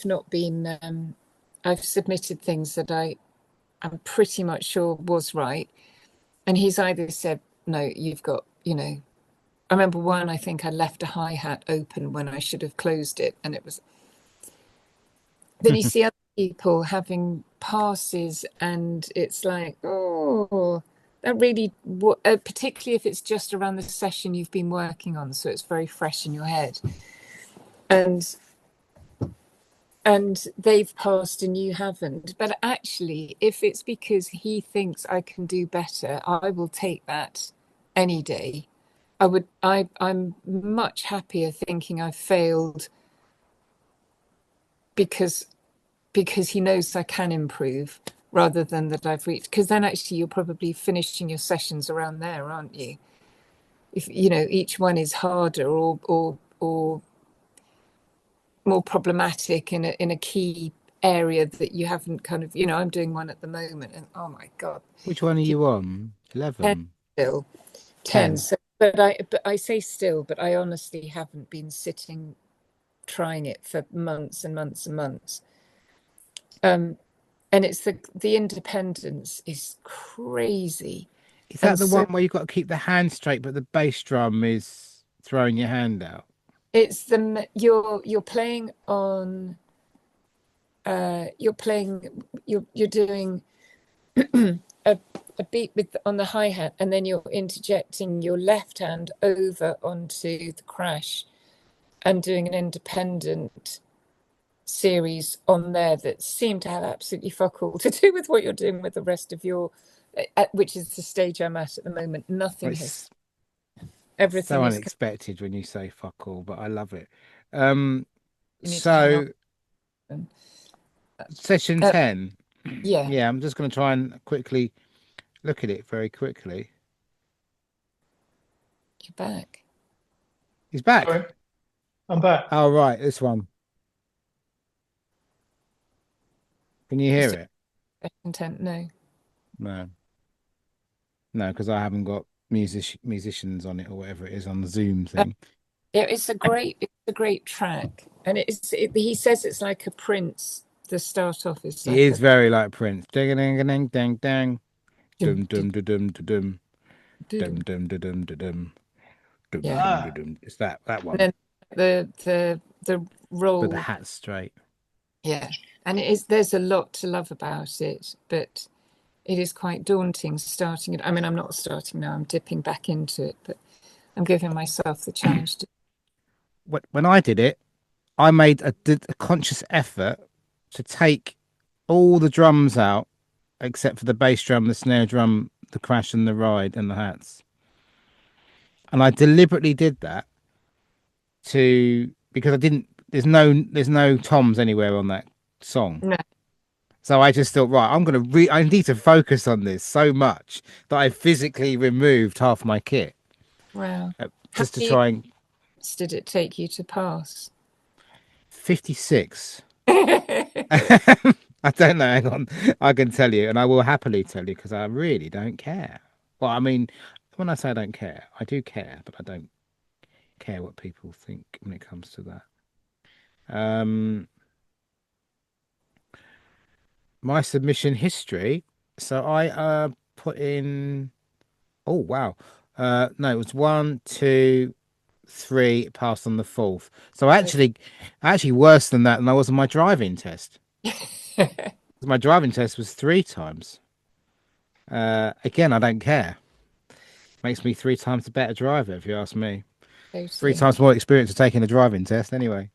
not been. I've submitted things that I'm pretty much sure was right, and he's either said no, you've got I remember one, I think I left a hi-hat open when I should have closed it, and it was. Then you see other people having passes, and it's like, oh, that really, particularly if it's just around the session you've been working on, so it's very fresh in your head, and they've passed and you haven't. But actually, if it's because he thinks I can do better, I will take that any day. I'm much happier thinking I've failed because he knows I can improve, rather than that I've reached. Because then actually you're probably finishing your sessions around there, aren't you? If you know each one is harder or more problematic in a key area that you haven't kind of, I'm doing one at the moment, and oh my god, Which one are you on? 11. still 10. So but I say still, but I honestly haven't been sitting trying it for months and months and months. And it's the independence is crazy. Is that And the so one where you've got to keep the hand straight, but the bass drum is throwing your hand out? it's you're playing on you're doing a beat on the hi-hat, and then you're interjecting your left hand over onto the crash and doing an independent series on there that seem to have absolutely fuck all to do with what you're doing with the rest of your which is the stage I'm at the moment. Nothing has, everything so is unexpected when you say fuck all, but I love it. you need to So hang session on. 10. Yeah, I'm just going to try and quickly look at it very quickly. you're back. He's back. Sorry, I'm back. Oh, right, this one. Can you hear it? Content, no. No, because I haven't got musicians on it or whatever it is on the Zoom thing. It's a great track, and he says it's like a Prince. The start off is like It is very like Prince. Ding ding ding ding ding. dum, Dum dum dum dum dum dum, dum dum dum dum dum yeah. dum. It's that one. And then the roll, With the hat straight. yeah, and there's a lot to love about it, but it is quite daunting starting it. I mean, I'm not starting now, I'm dipping back into it, but I'm giving myself the challenge to. When I did it, I made a conscious effort to take all the drums out except for the bass drum, the snare drum, the crash and the ride and the hats. And I deliberately did that because I didn't, there's no toms anywhere on that song. No. So I just thought, right, I need to focus on this so much that I physically removed half my kit. Wow. Just to try and. Did it take you to pass? 56. I don't know. Hang on. I can tell you, and I will happily tell you because I really don't care. Well, I mean, when I say I don't care, I do care, but I don't care what people think when it comes to that. My submission history. So I put in. Oh wow. No, it was 1, 2, 3. Passed on the 4th. So actually worse than that, and I was on my driving test. My driving test was 3 times. Again, I don't care. Makes me 3 times a better driver, if you ask me. Totally. 3 times more experience of taking a driving test, anyway.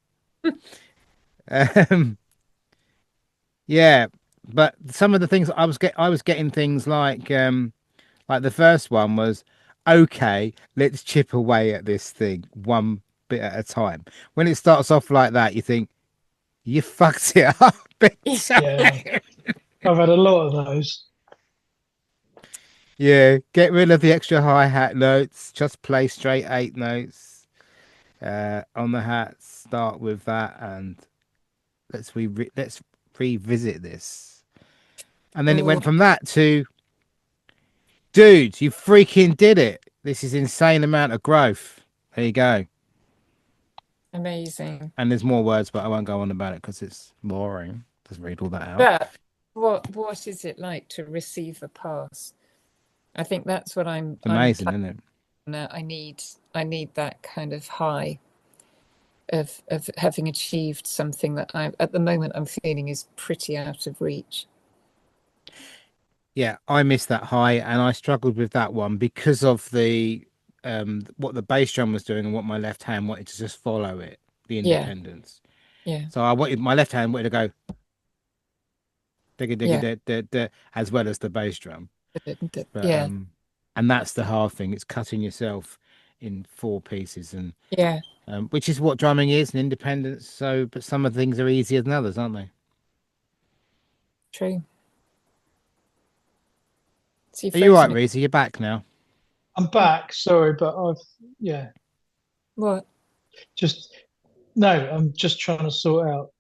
Yeah, but some of the things I was getting things like the first one was, okay, let's chip away at this thing one bit at a time. When it starts off like that, you think you fucked it up. Yeah, I've had a lot of those. Yeah, get rid of the extra hi-hat notes. Just play straight 8 notes on the hat. Start with that, and let's revisit this. And then it went from that to, dude, you freaking did it. This is insane amount of growth. There you go. Amazing. And there's more words, but I won't go on about it because it's boring. Just read all that out. But what is it like to receive a pass? I think that's what It's amazing, isn't it? No, I need that kind of high of having achieved something that at the moment I'm feeling is pretty out of reach. Yeah, I missed that high, and I struggled with that one because of the what the bass drum was doing and what my left hand wanted to just follow it, the independence. Yeah. So I wanted my left hand wanted to go digga digga Yeah. da, as well as the bass drum. But Yeah. and that's the hard thing. It's cutting yourself in 4 pieces, and Yeah. which is what drumming is, an independence. So, but some of the things are easier than others, aren't they? True. So Are you right, Riza? You're back now. I'm back. Sorry, but I've What? No, I'm just trying to sort out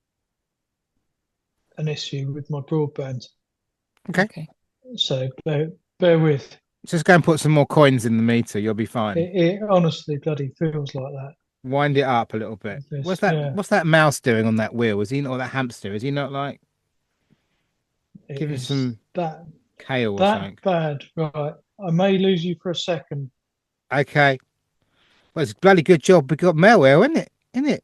an issue with my broadband. Okay. So bear with. Just go and put some more coins in the meter. You'll be fine. It honestly bloody feels like that. Wind it up a little bit. What's that? Yeah. What's that mouse doing on that wheel? Is he not, or that hamster? Is he not like giving some kale or something? Bad. Right. I may lose you for a second. Okay. Well, it's a bloody good job we got Mel here, isn't it? Isn't it?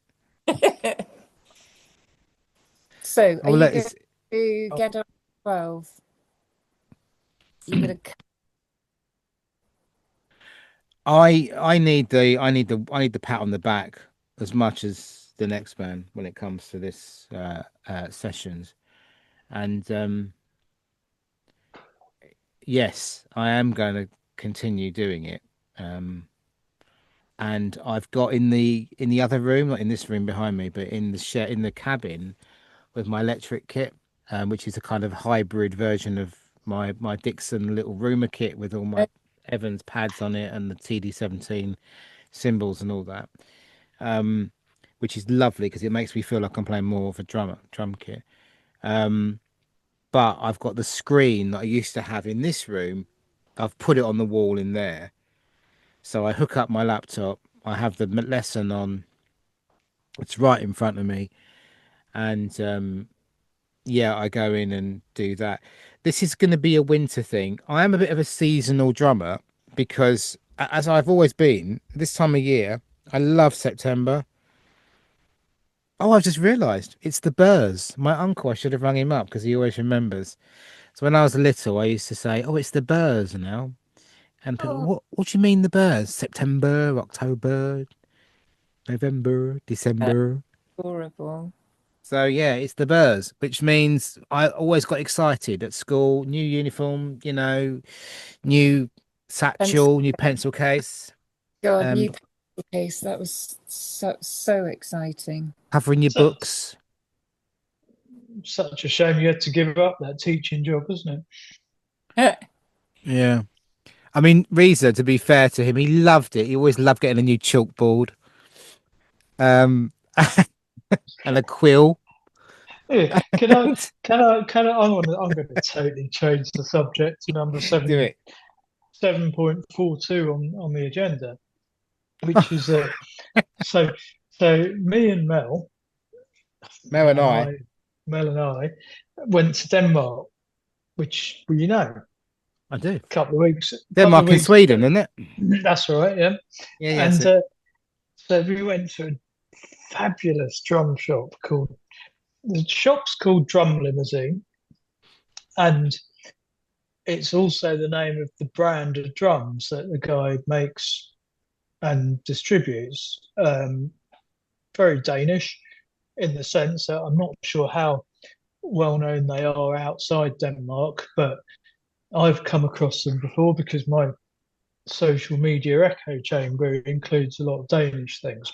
So, are you going to get up 12? You're going to. I need the pat on the back as much as the next man when it comes to this sessions, and yes, I am going to continue doing it. And I've got in the other room, not in this room behind me, but in the cabin with my electric kit, which is a kind of hybrid version of my Dixon little Roomer kit with all my Evans pads on it and the TD-17 cymbals and all that, which is lovely because it makes me feel like I'm playing more of a drum kit. But I've got the screen that I used to have in this room. I've put it on the wall in there. So I hook up my laptop. I have the lesson on. It's right in front of me. And yeah, I go in and do that. This is going to be a winter thing. I am a bit of a seasonal drummer because, as I've always been, this time of year, I love September. Oh, I've just realised it's the Burrs. My uncle, I should have rung him up because he always remembers. So when I was little, I used to say, "Oh, it's the Burrs now." And people, what do you mean the Burrs? September, October, November, December. Horrible. So yeah, it's the Burrs, which means I always got excited at school. New uniform, new satchel, new pencil case. God, new pencil case. That was so exciting. Covering your books. Such a shame you had to give up that teaching job, isn't it? Yeah. I mean, Riza, to be fair to him, he loved it. He always loved getting a new chalkboard. And a quill. Yeah. I'm going to totally change the subject to number 7.42 on the agenda, which is so me and Mel and I went to Denmark, which I do. A couple of weeks. Denmark in Sweden, isn't it? That's right, yeah. Yeah. And so we went to a fabulous drum shop called Drum Limousine, and it's also the name of the brand of drums that the guy makes and distributes. Very Danish in the sense that I'm not sure how well known they are outside Denmark, but I've come across them before because my social media echo chamber includes a lot of Danish things.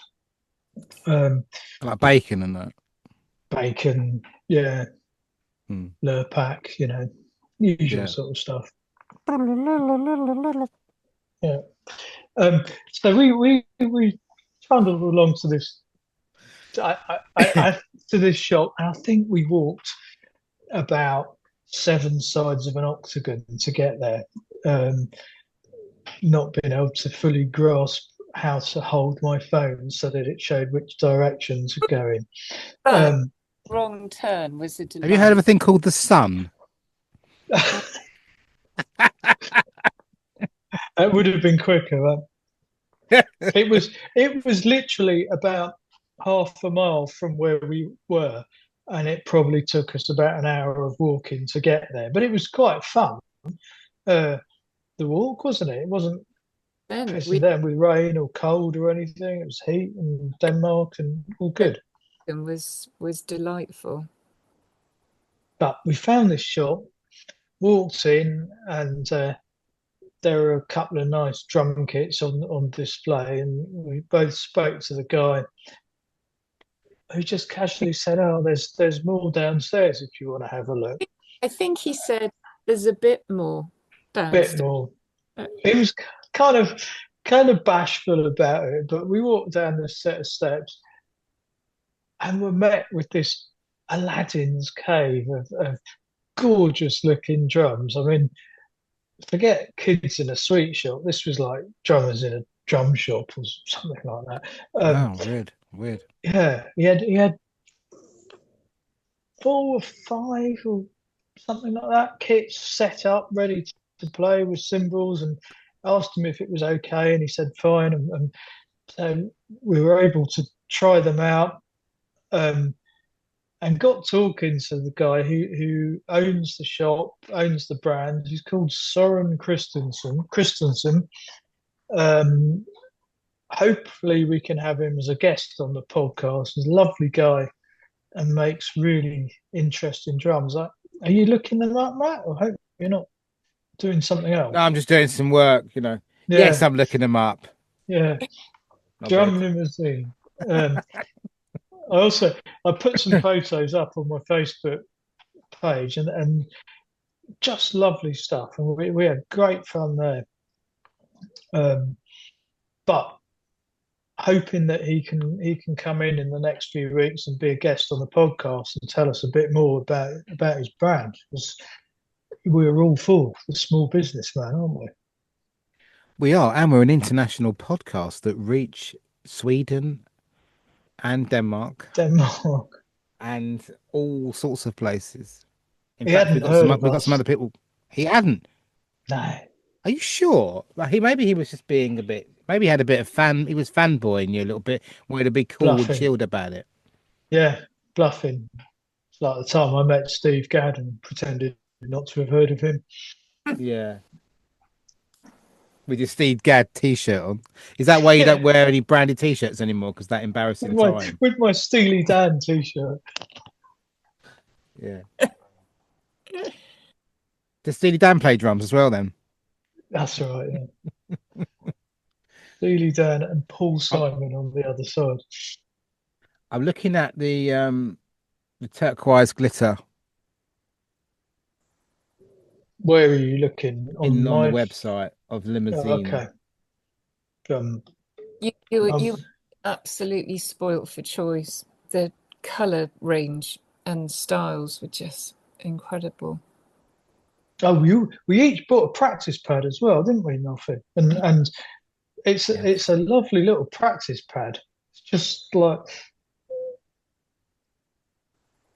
Like bacon and that. Bacon, yeah. Lurpak, usual sort of stuff. Yeah. So we trundled along to this to this shop, and I think we walked about 7 sides of an octagon to get there, not being able to fully grasp how to hold my phone so that it showed which directions to go in. Wrong turn was a delight. Have you heard of a thing called the sun? It would have been quicker. It was literally about half a mile from where we were, and it probably took us about an hour of walking to get there. But it was quite fun. Uh, the walk, wasn't it? It wasn't Then pissing we down with rain or cold or anything. It was heat in Denmark and all good. was delightful. But we found this shop, walked in, and there were a couple of nice drum kits on display, and we both spoke to the guy who just casually said, "Oh, there's more downstairs if you want to have a look." I think he said there's a bit more Bit downstairs. more. He was kind of kind of bashful about it, but we walked down this set of steps and were met with this Aladdin's cave of gorgeous looking drums. I mean, forget kids in a sweet shop. This was like drummers in a drum shop or something like that. Wow, weird, weird. Yeah, he had 4 or 5 or something like that kits set up ready to play with cymbals, and asked him if it was okay, and he said fine, and so we were able to try them out. Um, and got talking to the guy who owns the shop, owns the brand. He's called Soren Christensen. Um, Hopefully, we can have him as a guest on the podcast. He's a lovely guy and makes really interesting drums. Are you looking them up, Matt? I hope you're not doing something No, else. I'm just doing some work, you know. Yes, Yeah, I'm looking them up. yeah. Not Drum bad. Limousine. Um, I put some photos up on my Facebook page, and just lovely stuff, and we had great fun there. Um, but hoping that he can come in the next few weeks and be a guest on the podcast and tell us a bit more about his brand, because we're all for the small businessman, aren't we? We are, and we're an international podcast that reach Sweden and Denmark Denmark. and all sorts of places. In He fact, hadn't heard of we've got some us. other people. He hadn't. No. Are you sure? Like maybe he was just being a bit. Maybe he had a bit of fan. He was fanboying you a little bit. Wanted to be cool and Bluffing. chilled about it. Yeah, bluffing. It's like the time I met Steve Gadd and pretended not to have heard of him. Yeah. With your Steve Gadd t-shirt on. Is that why you don't Yeah, wear any branded t-shirts anymore? Because that with embarrassing my time. with my Steely Dan t-shirt. Yeah. Does Steely Dan play drums as well then? That's right. Yeah. Steely Dan and Paul I'm, Simon on the other side. I'm looking at the turquoise glitter Where are you looking on on the my? website of Oh, Limousine. okay. Um, You were um, absolutely spoilt for choice. The color range and styles were just incredible. oh, we each bought a practice pad as well, didn't we, Melfi? And it's Yeah. it's a lovely little practice pad. It's just like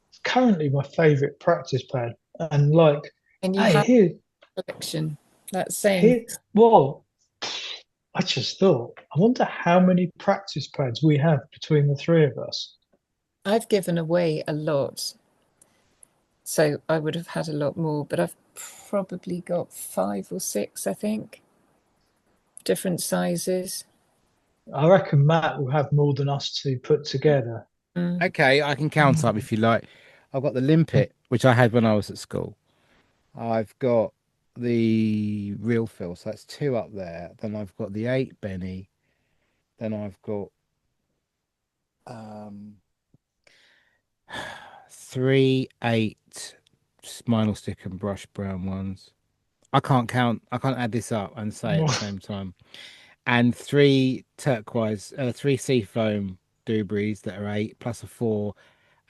it's currently my favourite practice pad. And like, And you hey, have here, a collection. That's saying here, well, I just thought, I wonder how many practice pads we have between the three of us. I've given away a lot, so I would have had a lot more, but I've probably got 5 or 6, I think, different sizes. I reckon Matt will have more than us two put together. Okay, I can count up if you like. I've got the limpet, which I had when I was at school. I've got the real fill, so that's 2 up there. Then I've got the 8 Benny. Then I've got um 3 8 spinal stick and brush brown ones. I can't count. I can't add this up and say at the same time. And 3 turquoise, 3 seafoam doobies that are 8 plus a 4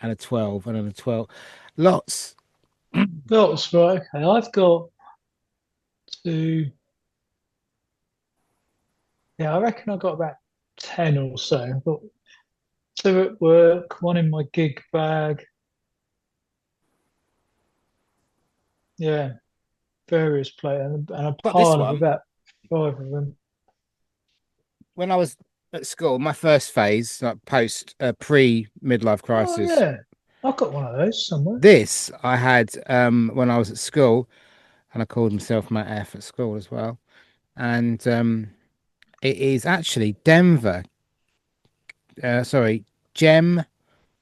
and a 12 and then a 12. Lots. That's right. Okay, I've got two. Yeah, I reckon I've got about 10 or so. I've got 2 at work, 1 in my gig bag. Yeah, various places, and a Got this pile of one. about 5 of them. when I was at school, my first phase, like post pre midlife Oh crisis. yeah, I've got one of those somewhere. This I had when I was at school, and I called myself Matt F at school as well. And it is actually Denver, sorry, Gem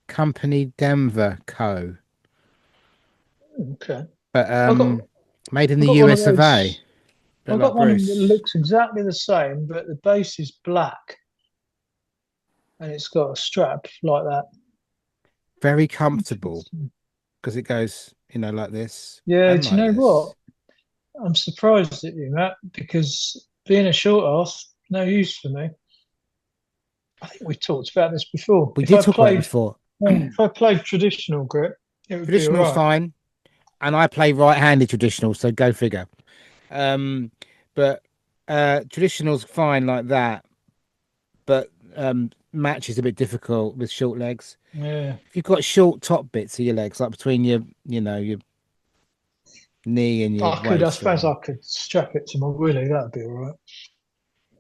Company Denver Co. Okay, But I've got made in I've the got one of US of A. those. Bit I've like got one that Bruce. looks exactly the same, but the base is black and it's got a strap like that. Very comfortable Interesting. because it goes, like this Yeah, and do you like know this. what? I'm surprised at you, Matt, because being a short ass, no use for me. I think we talked about this before. We did talk about it before. If I played traditional grip, it would be all Traditional's right. fine, and I play right-handed traditional, so go figure. But traditional's fine like that, but match is a bit difficult with short legs. Yeah, If you've got short top bits of your legs, like between your, your knee and your I waist, suppose or I could strap it to my willy. That'd be all right.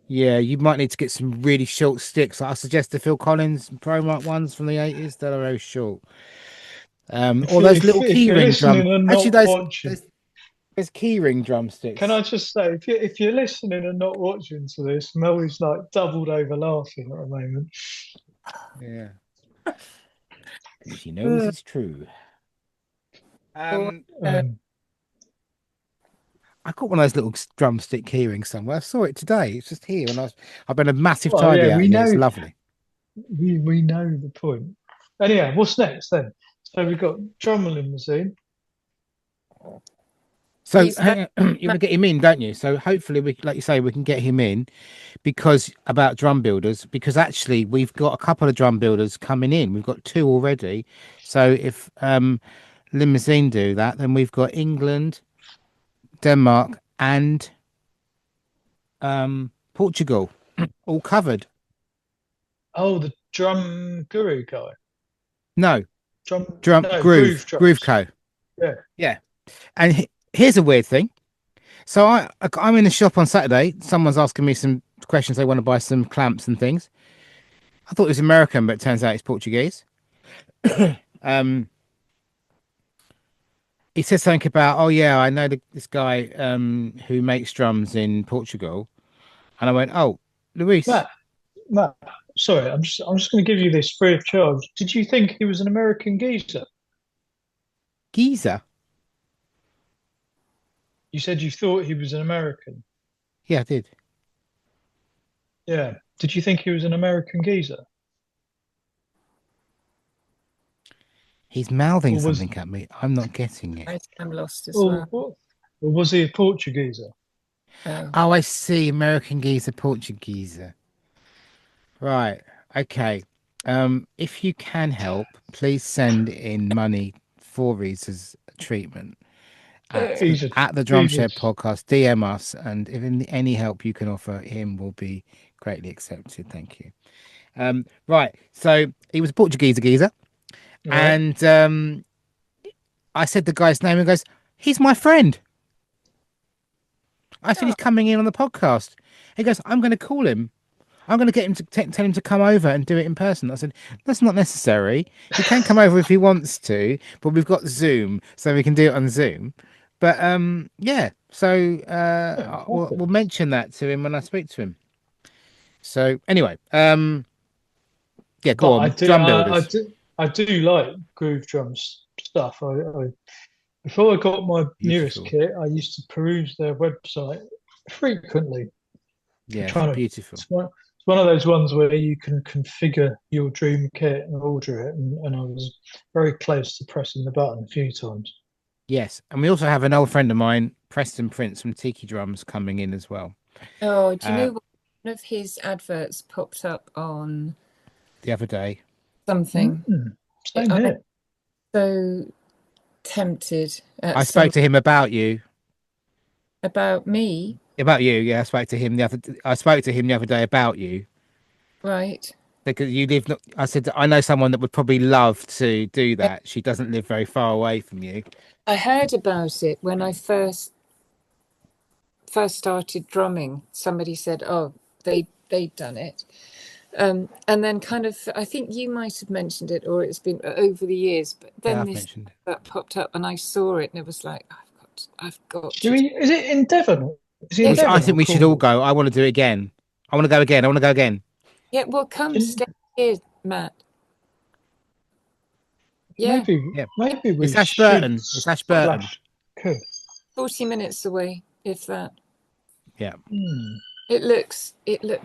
yeah, you might need to get some really short sticks. I suggest the Phil Collins Pro Mark ones from the 80s that are very short. Or those little If you're keyring drum. listening and Actually, not watching, there's keyring can drumsticks. I just say, if you're listening and not watching to this, Mel is like doubled over laughing at the moment. Yeah, she knows it's true. Or, Um, I got one of those little drumstick keyrings somewhere. I saw it today. It's just here, and I've been a massive well, tidy yeah, out in here. It's lovely. we know the point. Anyhow, what's next then? So we've got drum limousine. So he's very you want to get him in, don't you? So hopefully, like you say, we can get him in because about drum builders. Because actually, we've got a couple of drum builders coming in. We've got two already. So if Limousine do that, then we've got England, Denmark, and Portugal all covered. Oh, the drum guru guy. No, Drum, no, Groove groove drums. Co. Yeah. Yeah, and here's a weird thing. So I'm in the shop on Saturday. Someone's asking me some questions. They want to buy some clamps and things. I thought it was American, but it turns out it's Portuguese. um, he said something about, oh yeah, I know this guy who makes drums in Portugal, and I went, oh, Luis Matt, sorry, I'm just going to give you this free of charge. Did you think he was an American geezer? Giza. You said you thought he was an American. Yeah, I did. Yeah. Did you think he was an American geezer? He's mouthing Or was something at me. I'm not getting it. I'm lost as or, well. or was he a Portugueser? Oh. Oh, I see. American geezer, Portuguese. Right. Okay. If you can help, please send in money for Riza's treatment He's a at the Drum he's a Shed podcast. DM us, and if any help you can offer him will be greatly accepted. Thank you. Right. So he was a Portuguese geezer, right. and I said the guy's name, and he goes, "He's my friend." I said he's coming in on the podcast. He goes, "I'm going to call him. I'm going to get him to tell him to come over and do it in person." I said, "That's not necessary. He can come over if he wants to, but we've got Zoom, so we can do it on Zoom." But yeah. So Yeah, we'll perfect. mention that to him when I speak to him. So anyway, yeah, go But on. Drum builders. I do like groove drums stuff. Before I got my newest Beautiful. kit, I used to peruse their website frequently. Yes, Trying to beautiful. it's one of those ones where you can configure your dream kit and order it, and I was very close to pressing the button a few times. Yes, and we also have an old friend of mine, Preston Prince from Tiki Drums, coming in as well. Oh, do you know what? One of his adverts popped up on The other day. something. Same I'm here. so tempted at I spoke to him about you. about me, About you, yeah. I spoke to him the other day about you. right? Because you live. I said I know someone that would probably love to do that. She doesn't live very far away from you. I heard about it when I first started drumming. Somebody said, "Oh, they they'd done it. And then kind of, I think you might have mentioned it, or it's been over the years, but then I've this mentioned it. that popped up and I saw it and it was like, I've got Do to. is it in Devon? Is it in Yes. Devon I think or we should all Cornwall? go. I want to do it again. I want to go again. I want to go again. Yeah, well, come Can- stay here, Matt. Yeah, Yeah. Maybe we It's should Ashburton. It's Ashburton. splash. Cool. 40 minutes away, if that. Yeah. It looks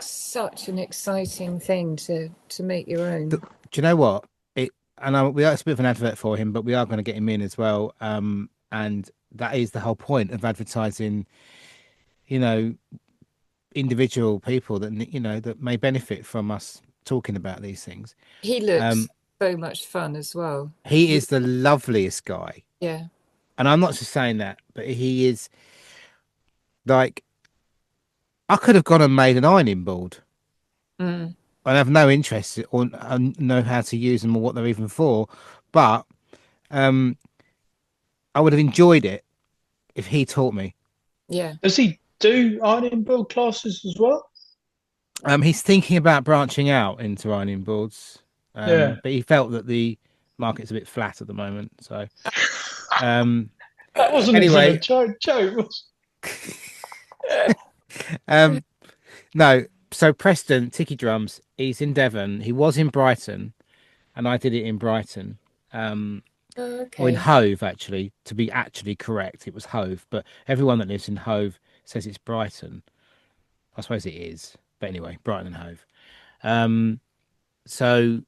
such an exciting thing to make your own. Do you know what? We are, it's a bit of an advert for him, but we are going to get him in as well. And that is the whole point of advertising, you know, individual people that, you know, that may benefit from us talking about these things. He looks so much fun as well. He is the loveliest guy. Yeah. And I'm not just saying that, but he is like, I could have gone and made an ironing board. I have no interest or know how to use them or what they're even for, but I would have enjoyed it if he taught me. Yeah. Does he do ironing board classes as well? He's thinking about branching out into ironing boards, Yeah. but he felt that the market's a bit flat at the moment. So, That wasn't anyway, even a joke. no. So Preston Tiki Drums, he's in Devon. He was in Brighton, and I did it in Brighton. Or in Hove, actually, to be actually correct, it was Hove. But everyone that lives in Hove says it's Brighton. I suppose it is, but anyway, Brighton and Hove. So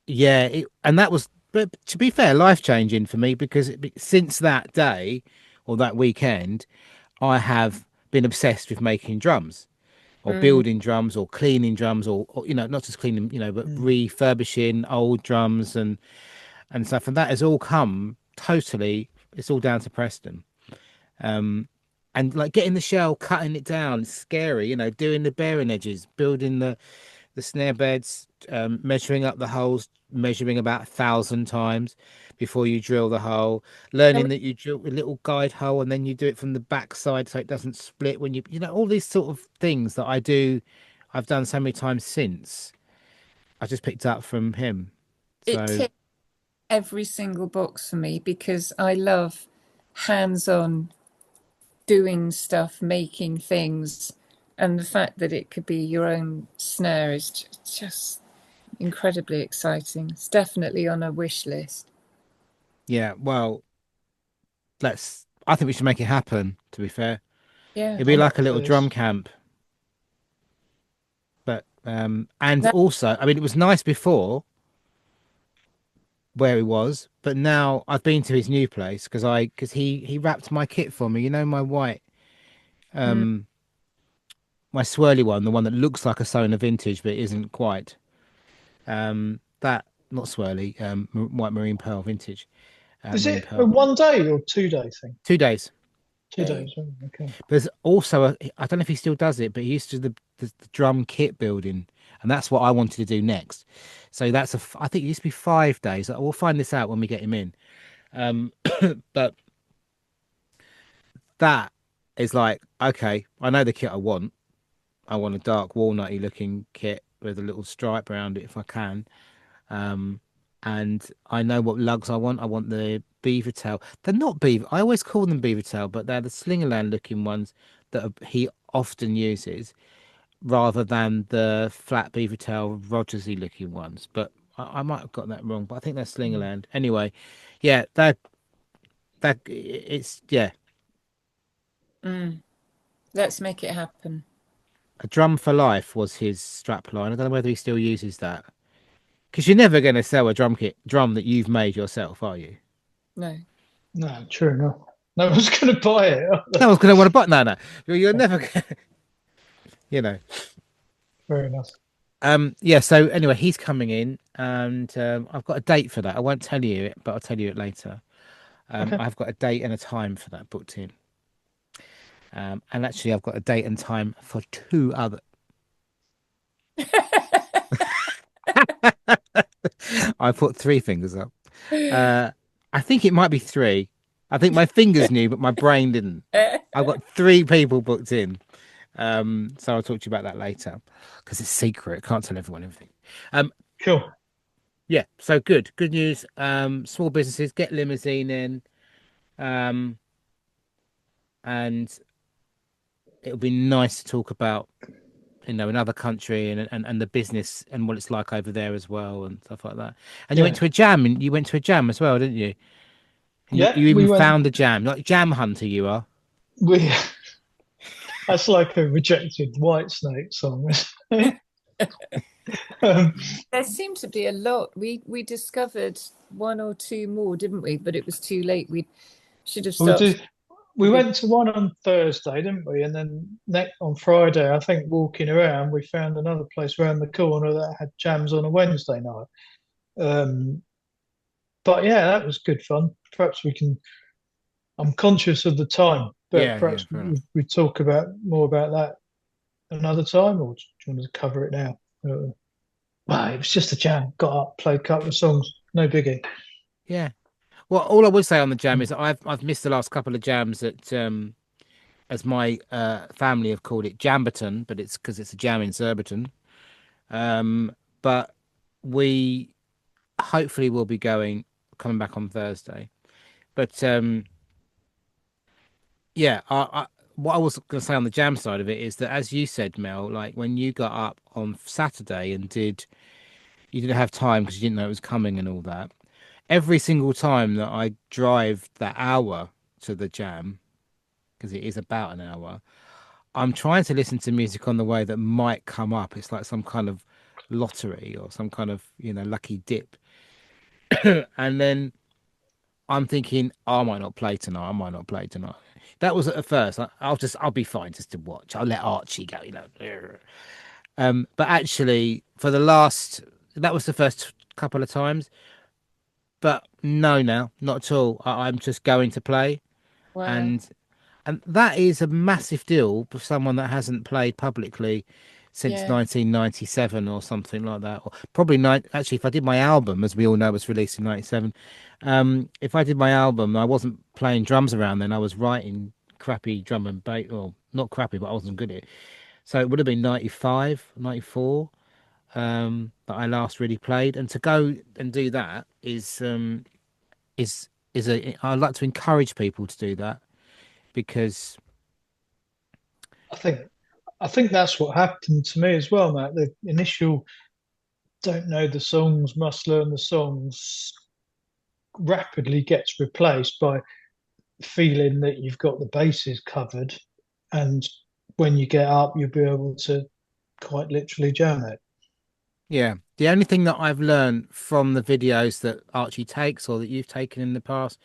yeah, and that was, but to be fair, life changing for me because since that day or that weekend, I have been obsessed with making drums. Or building drums, or cleaning drums, or you know, not just cleaning, you know, but refurbishing old drums and stuff. And that has all come totally. It's all down to Preston, and like getting the shell, cutting it down, it's scary. You know, doing the bearing edges, building the snare beds, measuring up the holes, measuring about 1,000 times before you drill the hole, learning that you drill a little guide hole and then you do it from the back side so it doesn't split when you know, all these sort of things that I've done so many times since I just picked up from him. So it ticked every single box for me because I love hands-on doing stuff, making things, and the fact that it could be your own snare is just incredibly exciting. It's definitely on a wish list. yeah, well, I think we should make it happen, to be fair. Yeah. It'd be like a little drum camp. But and also, I mean, it was nice before where he was, but now I've been to his new place because he wrapped my kit for me. You know, my white my swirly one, the one that looks like a Sona vintage but isn't quite. That not swirly, white marine pearl vintage. Is it a 1 day or 2 day thing? 2 days. 2 days. Oh, okay. There's also I don't know if he still does it, but he used to do the drum kit building, and that's what I wanted to do next. So that's I think it used to be 5 days. We'll find this out when we get him in. But that is like, okay, I know the kit I want. I want a dark walnutty looking kit with a little stripe around it if I can. And I know what lugs I want. I want the beaver tail. They're not beaver. I always call them beaver tail, but they're the Slingerland looking ones that he often uses rather than the flat beaver tail Rogersy looking ones. But I might have got that wrong, but I think they're Slingerland. Anyway, yeah, it's, yeah. Let's make it happen. A drum for life was his strap line. I don't know whether he still uses that. Because you're never going to sell a drum that you've made yourself, are you? No. No, true enough. No one's going to buy it. No one's going to want to buy. No. You're never going to, you know. Fair enough. Yeah, so anyway, he's coming in and I've got a date for that. I won't tell you it, but I'll tell you it later. Okay. I've got a date and a time for that booked in. And actually, I've got a date and time for 2 other. I put 3 fingers up. I think it might be 3. I think my fingers knew, but my brain didn't. I've got 3 people booked in. So I'll talk to you about that later because it's secret. Can't tell everyone everything. Um, Cool. yeah. So good news. Small businesses get Limousine in, um, and it'll be nice to talk about another country and the business and what it's like over there as well and stuff like that. And you went Yeah. to a jam, and you went to a jam as well, didn't you? And you Yeah. even We went. found a jam, like jam hunter you are. We. That's like a rejected Whitesnake song. um, There seemed to be a lot. We discovered one or two more, didn't we? But it was too late. We should have we started. did. We went to one on Thursday, didn't we? And then next on Friday, I think walking around, we found another place around the corner that had jams on a Wednesday night. Um, but yeah, that was good fun. Perhaps we can. I'm conscious of the time, but Yeah, perhaps fair enough. we talk about more about that another time, or do you want to cover it now? Well, it was just a jam. Got up, played a couple of songs. No biggie. Yeah. Well, all I would say on the jam is that I've missed the last couple of jams at as my family have called it Jamberton, but it's because it's a jam in Surbiton. But we hopefully will be coming back on Thursday. But yeah, what I was going to say on the jam side of it is that, as you said, Mel, like when you got up on Saturday and you didn't have time because you didn't know it was coming and all that. Every single time that I drive that hour to the jam, because it is about an hour, I'm trying to listen to music on the way that might come up. It's like some kind of lottery or some kind of, lucky dip. And then I'm thinking, oh, I might not play tonight. I might not play tonight. That was at first. I'll be fine just to watch. I'll let Archie go. But actually, that was the first couple of times. But no, now not at all. I'm just going to play, Wow. and that is a massive deal for someone that hasn't played publicly since Yeah. 1997 or something like that. Or probably actually, if I did my album, as we all know, was released in 97. If I did my album, I wasn't playing drums around then. I was writing crappy drum and bass, or not crappy, but I wasn't good at it. So it would have been 95, 94 that I last really played. And to go and do that is I'd like to encourage people to do that because I think I think that's what happened to me as well, Matt. The initial don't know the songs, must learn the songs rapidly gets replaced by feeling that you've got the bases covered, and when you get up, you'll be able to quite literally jam it. yeah, the only thing that I've learned from the videos that Archie takes or that you've taken in the past,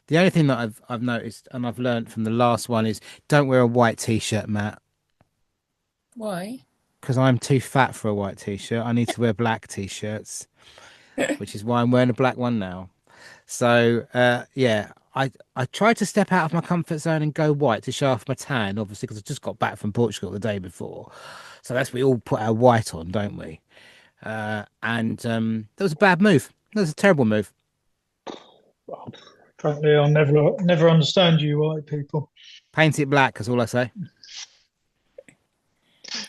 the only thing that I've noticed and I've learned from the last one is don't wear a white t-shirt, Matt, Why? because I'm too fat for a white t-shirt. I need to wear black t-shirts, which is why I'm wearing a black one now. So yeah, I tried to step out of my comfort zone and go white to show off my tan, obviously, because I just got back from Portugal the day before. So that's we all put our white on, don't we? And that was a bad move. That was a terrible move. Frankly, I'll never understand you white people. Paint it black, is all I say.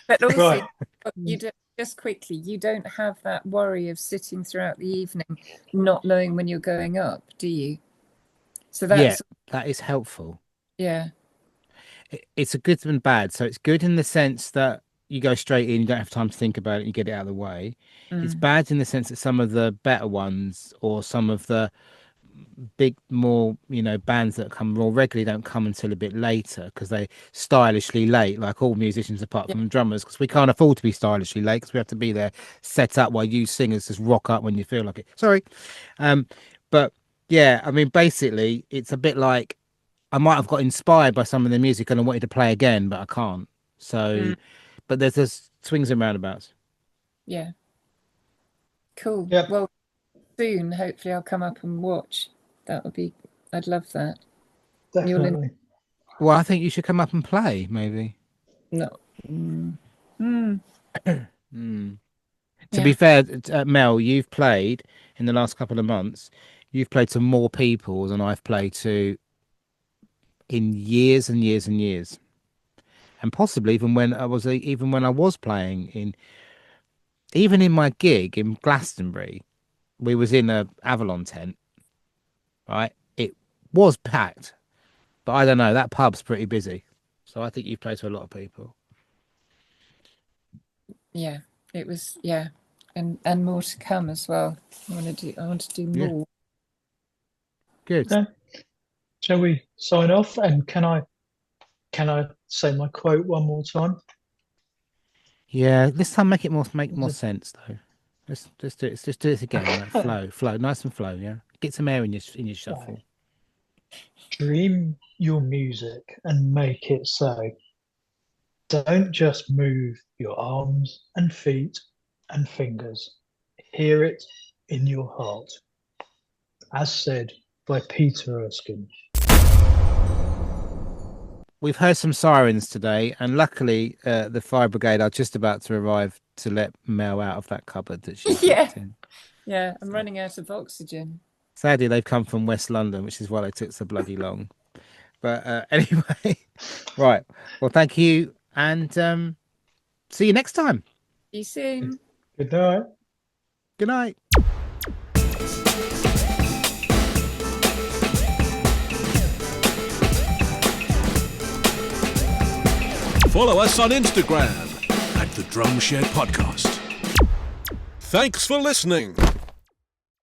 But also, Right. you don't, just quickly, you don't have that worry of sitting throughout the evening, not knowing when you're going up, do you? So Yeah, that's, that is helpful. yeah. It's a good and bad. So it's good in the sense that you go straight in, you don't have time to think about it, you get it out of the way. It's Mm. bad in the sense that some of the better ones or some of the big more bands that come more regularly don't come until a bit later because they stylishly late, like all musicians apart Yeah. from drummers, because we can't afford to be stylishly late because we have to be there set up while you singers just rock up when you feel like it. Sorry. But yeah, I mean basically it's a bit like I might have got inspired by some of the music and I wanted to play again but I can't, so Mm. but there's just swings and roundabouts. Yeah. Cool. Yep. Well, soon, hopefully, I'll come up and watch. I'd love that. Definitely. Well, I think you should come up and play maybe. No. Mm. Mm. To be fair, Mel, you've played in the last couple of months. You've played to more people than I've played to in years and years and years. and possibly even when I was playing even in my gig in Glastonbury, we was in a Avalon tent, right? It was packed, but I don't know, that pub's pretty busy, so I think you play to a lot of people. Yeah, it was. Yeah, and more to come as well. I want to do Yeah. more. Good. Okay. Shall we sign off? And can I say my quote one more time? Yeah, this time make more sense though. Let's do it. Let's just do it again. Like flow, nice and flow. Yeah, get some air in your shuffle. Dream your music and make it so. Don't just move your arms and feet and fingers. Hear it in your heart. As said by Peter Erskine. We've heard some sirens today, and luckily, the fire brigade are just about to arrive to let Mel out of that cupboard that she's locked in. Yeah, I'm running out of oxygen. Sadly, they've come from West London, which is why they took so bloody long. But anyway, right. Well, thank you, and see you next time. See you soon. Good night. Good night. Follow us on Instagram at the Drum Shed Podcast. Thanks for listening.